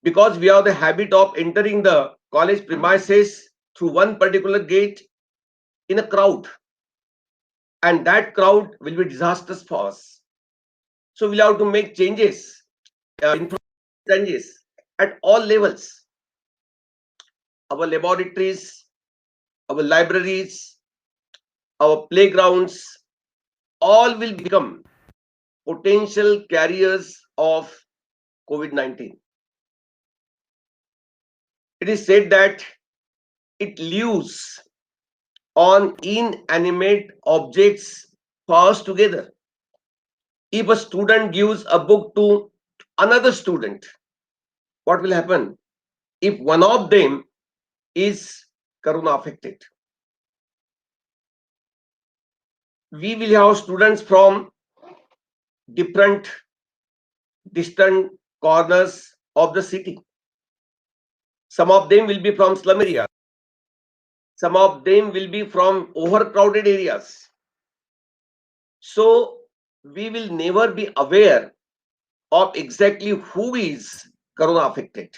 C: because we have the habit of entering the college premises through one particular gate in a crowd, and that crowd will be disastrous for us. So we'll have to make changes, changes at all levels. Our laboratories, our libraries, our playgrounds, all will become potential carriers of COVID-19. It is said that it lives on inanimate objects passed together. If a student gives a book to another student, what will happen if one of them is corona affected? We will have students from different distant corners of the city. Some of them will be from slum areas. Some of them will be from overcrowded areas. So we will never be aware of exactly who is corona affected.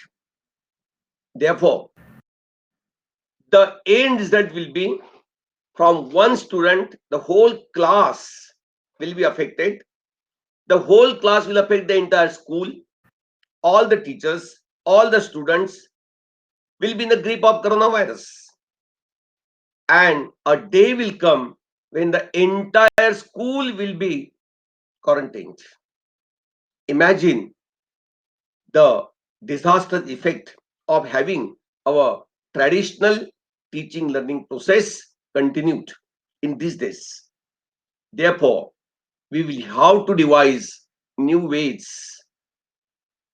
C: Therefore, the ends that will be from one student, the whole class will be affected. The whole class will affect the entire school. All the teachers, all the students will be in the grip of coronavirus. And a day will come when the entire school will be quarantined. Imagine the disastrous effect of having our traditional teaching learning process continued in these days. Therefore, we will have to devise new ways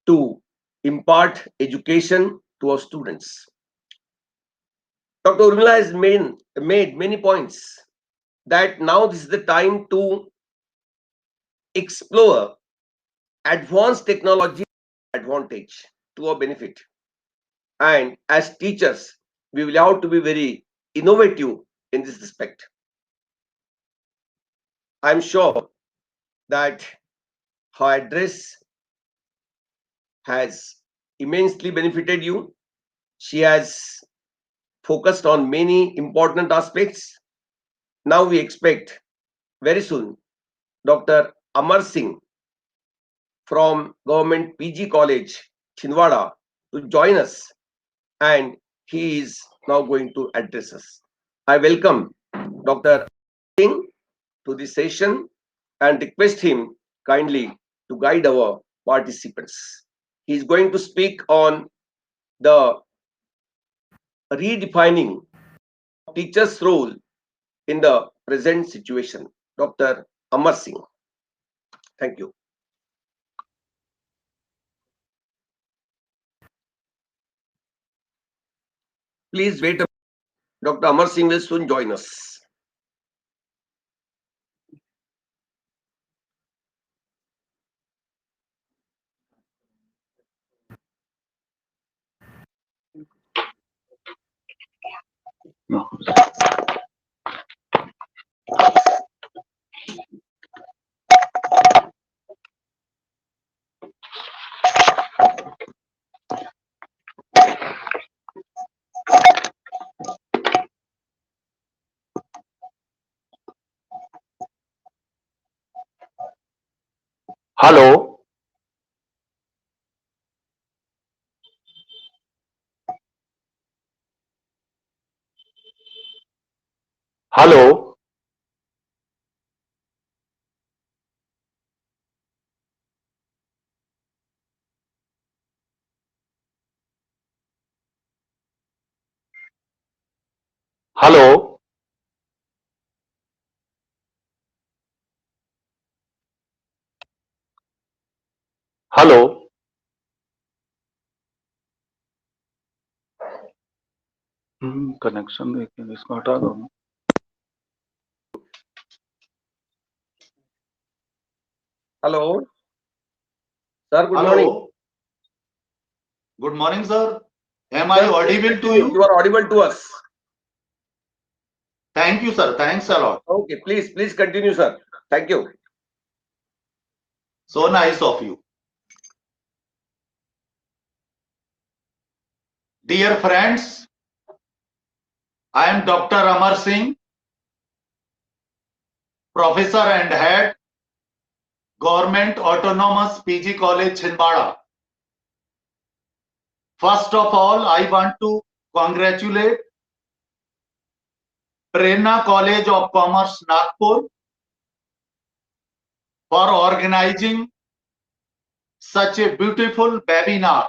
C: to impart education to our students. Dr. Urmila has made many points that now this is the time to explore advanced technology advantage to our benefit. And as teachers, we will have to be very innovative in this respect. I'm sure that her address has immensely benefited you. She has focused on many important aspects. Now we expect very soon Dr. Amar Singh from Government PG College, Chinwada, to join us, and he is now going to address us. I welcome Dr. Singh to this session and request him kindly to guide our participants. He is going to speak on the redefining teachers' role in the present situation. Dr. Amar Singh. Thank you. Please wait a minute. Dr. Amar Singh will soon join us.
D: No. Hello. Hello. Hello. Hello. Connection देखिए इसको हटा दो.
C: Hello. Sir, good morning.
D: Hello. Good morning, sir. Am I audible to you?
C: You are audible to us.
D: Thank you, sir. Thanks a lot.
C: Okay, please continue, sir. Thank you.
D: So nice of you. Dear friends, I am Dr. Amar Singh, Professor and Head, Government Autonomous PG College, Chinwada. First of all, I want to congratulate Prerna College of Commerce, Nagpur, for organizing such a beautiful webinar.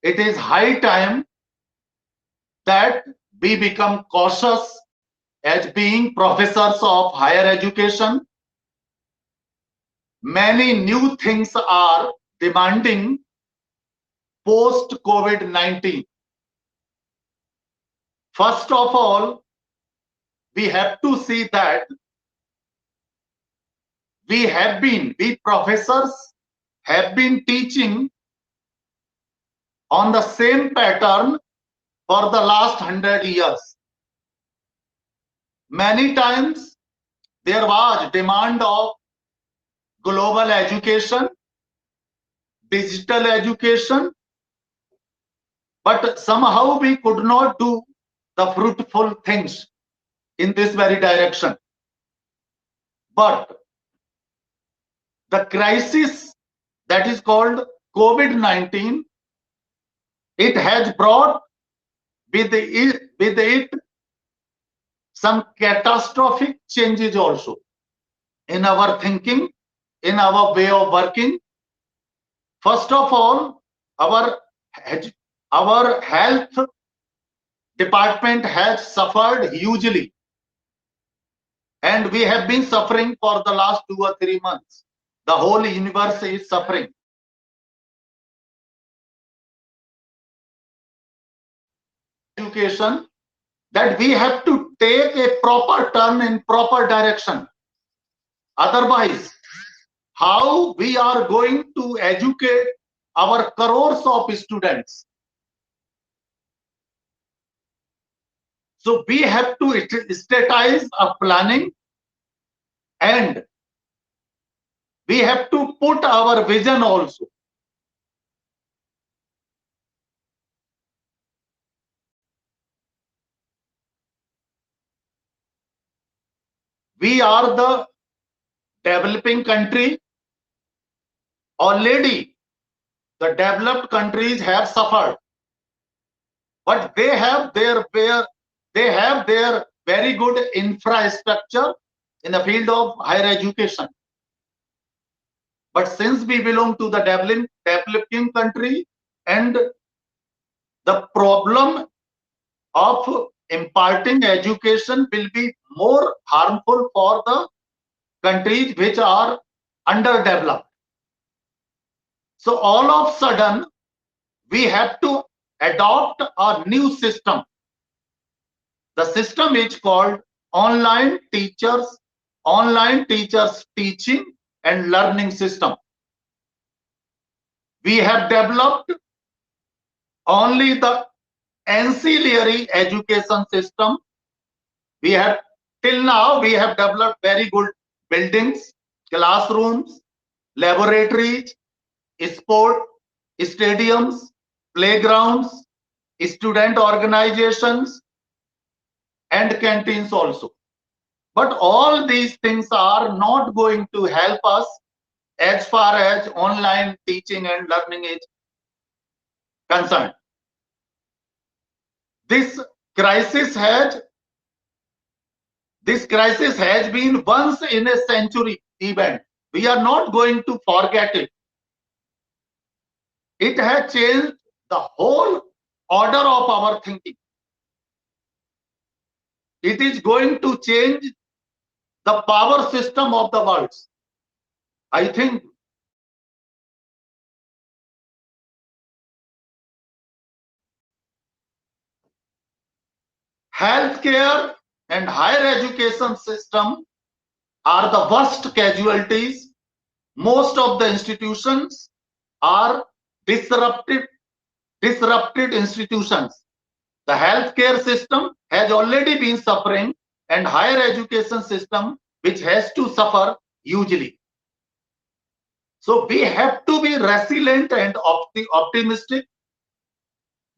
D: It is high time that we become cautious as being professors of higher education. Many new things are demanding post COVID-19. First of all, we have to see that we professors have been teaching on the same pattern for the last 100 years. Many times there was demand of global education, digital education, but somehow we could not do the fruitful things. in this very direction. But the crisis that is called COVID-19, it has brought with it some catastrophic changes also in our thinking, in our way of working. First of all, our health department has suffered hugely, and we have been suffering for the last 2 or 3 months. The whole universe is suffering. Education, that we have to take a proper turn in proper direction. Otherwise, how we are going to educate our crores of students? So we have to statize a planning, and we have to put our vision also. We are the developing country. Already the developed countries have suffered, but they have their very good infrastructure in the field of higher education. But since we belong to the developing country, and the problem of imparting education will be more harmful for the countries which are underdeveloped. So all of a sudden, we have to adopt a new system. The system is called online teachers teaching and learning system. We have developed only the ancillary education system. Till now we have developed very good buildings, classrooms, laboratories, sport stadiums, playgrounds, student organizations, and canteens also. But all these things are not going to help us as far as online teaching and learning is concerned. This crisis has been once in a century event. We are not going to forget it. It has changed the whole order of our thinking. It is going to change the power system of the world. I think healthcare and higher education system are the worst casualties. Most of the institutions are disrupted institutions. The healthcare system has already been suffering, and higher education system which has to suffer hugely. So we have to be resilient and optimistic.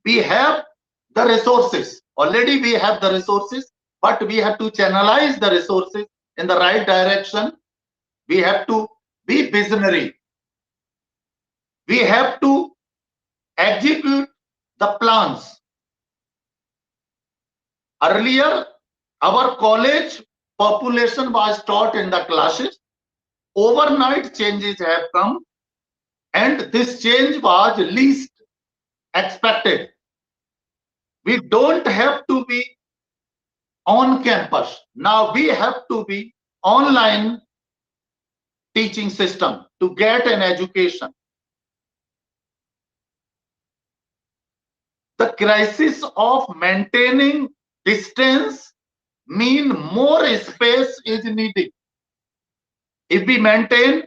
D: We have the resources. Already we have the resources, but we have to channelize the resources in the right direction. We have to be visionary. We have to execute the plans. Earlier, our college population was taught in the classes. Overnight changes have come, and this change was least expected. We don't have to be on campus. Now we have to be online teaching system to get an education. The crisis of maintaining distance mean more space is needed. If we maintain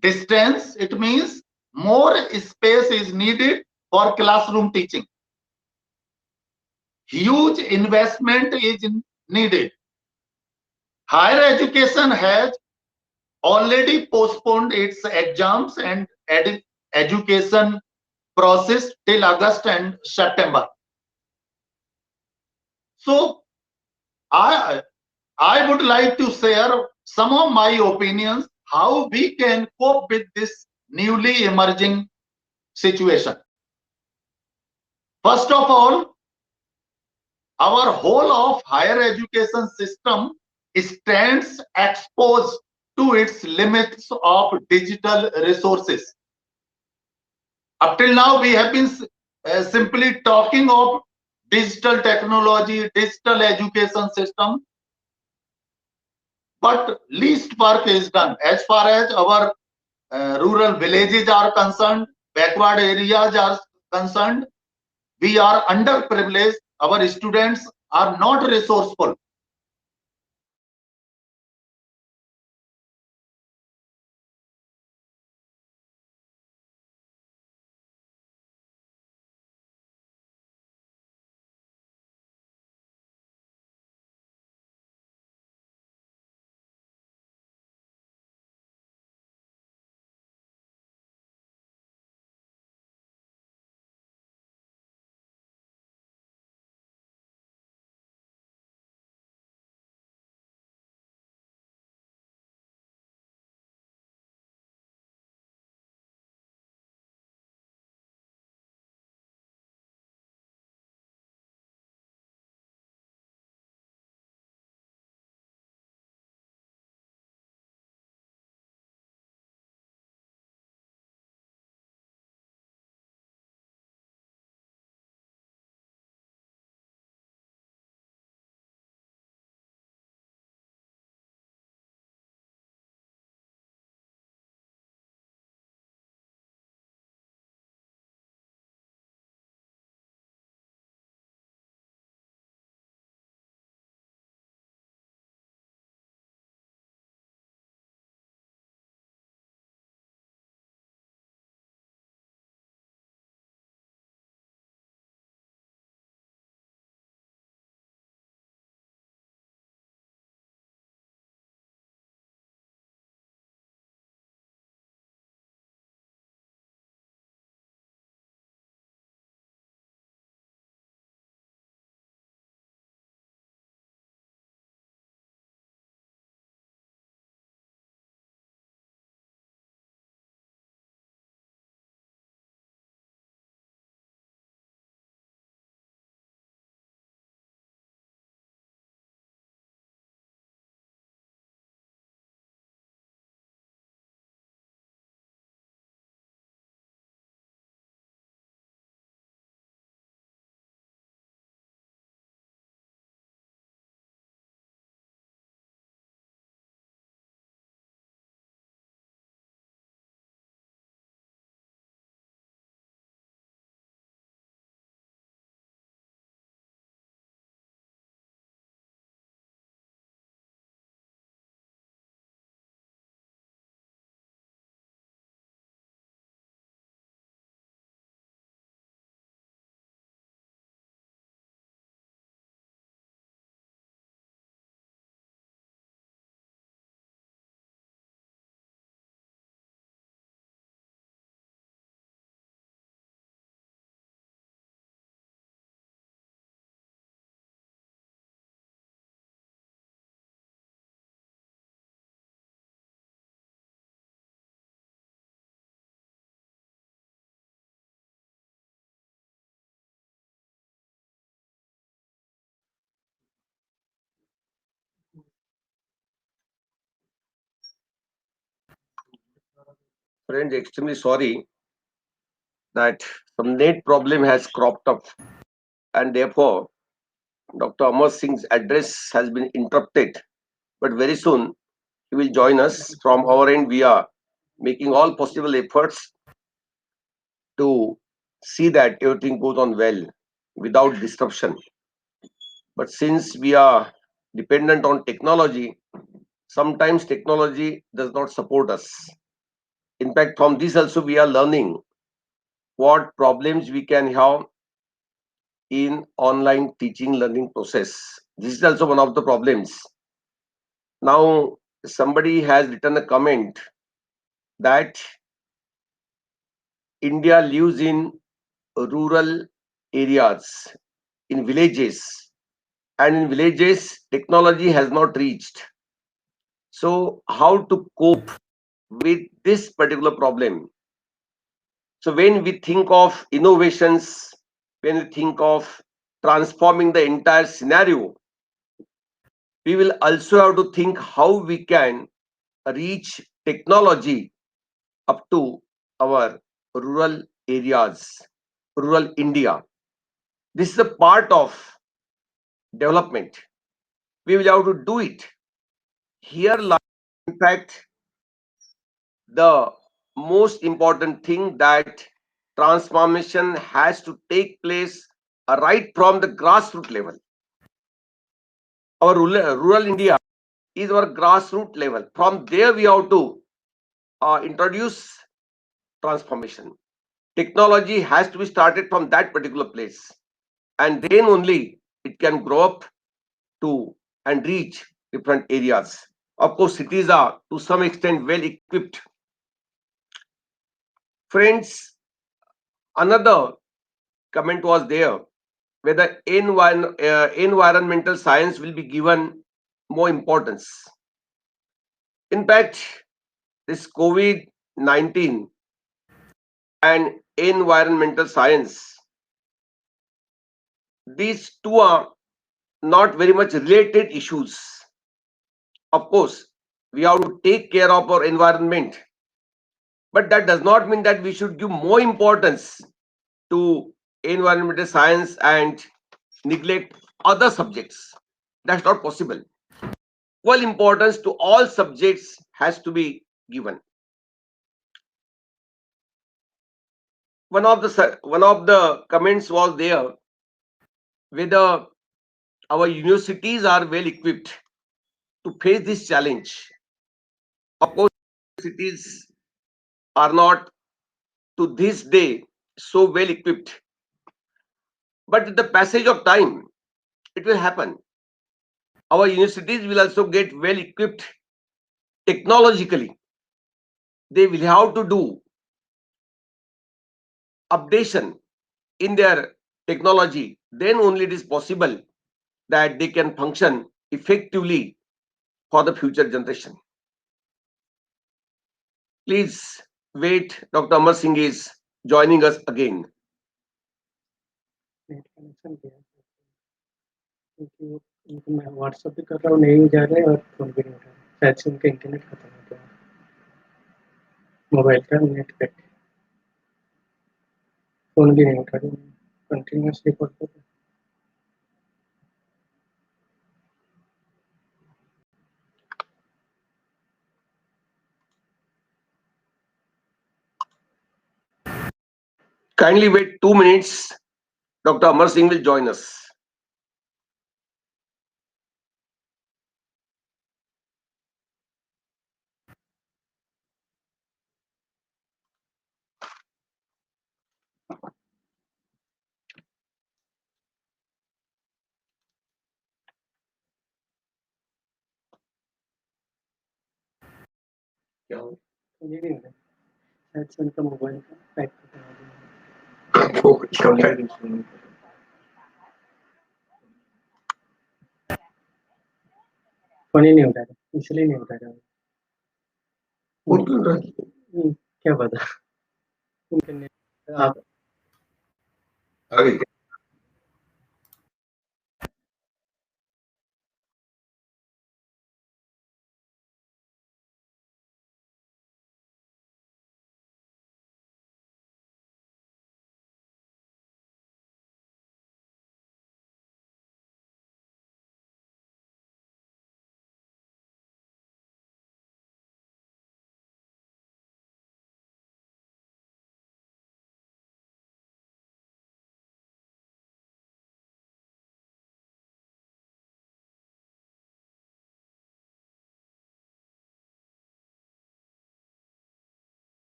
D: distance, it means more space is needed for classroom teaching. Huge investment is needed. Higher education has already postponed its exams and education process till August and September. So I I would like to share some of my opinions how we can cope with this newly emerging situation. First of all, our whole of higher education system stands exposed to its limits of digital resources. Up till now, we have been simply talking of digital technology, digital education system, but least work is done as far as our rural villages are concerned, backward areas are concerned. We are underprivileged. Our students are not resourceful.
C: Friends, extremely sorry that some net problem has cropped up, and therefore Dr. Amar Singh's address has been interrupted. But very soon he will join us. From our end, we are making all possible efforts to see that everything goes on well without disruption. But since we are dependent on technology, sometimes technology does not support us. In fact, from this also we are learning what problems we can have in online teaching learning process. This is also one of the problems. Now, somebody has written a comment that India lives in rural areas, in villages, and in villages, technology has not reached. So, how to cope with this particular problem? So, when we think of innovations, when we think of transforming the entire scenario, we will also have to think how we can reach technology up to our rural areas, rural India. This is a part of development. We will have to do it. Here lies, in fact, the most important thing, that transformation has to take place right from the grassroots level. Our rural India is our grassroots level. From there, we have to introduce transformation. Technology has to be started from that particular place, and then only it can grow up to and reach different areas. Of course, cities are to some extent well equipped. Friends, another comment was there whether environmental science will be given more importance. In fact, this COVID-19 and environmental science, these two are not very much related issues. Of course, we have to take care of our environment, but that does not mean that we should give more importance to environmental science and neglect other subjects. That's not possible. Equal importance to all subjects has to be given. One of the comments was there whether our universities are well equipped to face this challenge. Of course, universities are not to this day so well equipped, but with the passage of time, it will happen. Our universities will also get well equipped technologically. They will have to do updation in their technology. Then only it is possible that they can function effectively for the future generation. Please wait. Dr. Amar Singh is joining us again.
E: Net connection किया है, क्योंकि उनको मैं WhatsApp भी कर रहा हूँ, नहीं जा रहे और फोन भी नहीं उठा रहे, शायद से उनका इंटरनेट खत्म हो गया, मोबाइल का नेट कट, फोन भी नहीं उठा रहे, कंटिन्यूसली कॉल कर रहे हैं।
C: Kindly wait 2 minutes. Dr. Amar Singh will join us.
E: ये नहीं हो रहा है, शायद से उनका मोबाइल का पैक खत्म हो गया, फोन ही नहीं उठा रहे, इसलिए नहीं उठा रहा, क्या पता उनका नेट आप
C: Okay.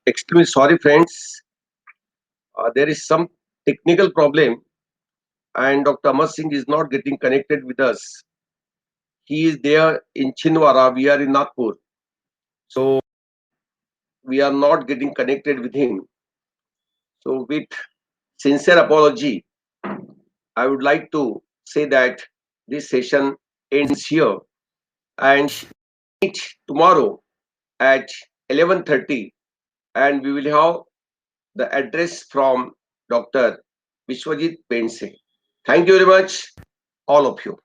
C: extremely sorry, friends. There is some technical problem, and Dr. Amar Singh is not getting connected with us. He is there in Chinwara. We are in Nagpur. So we are not getting connected with him. So with sincere apology, I would like to say that this session ends here, and meet tomorrow at 11:30, and we will have the address from Dr. Vishwajit Pense. Thank you very much, all of you.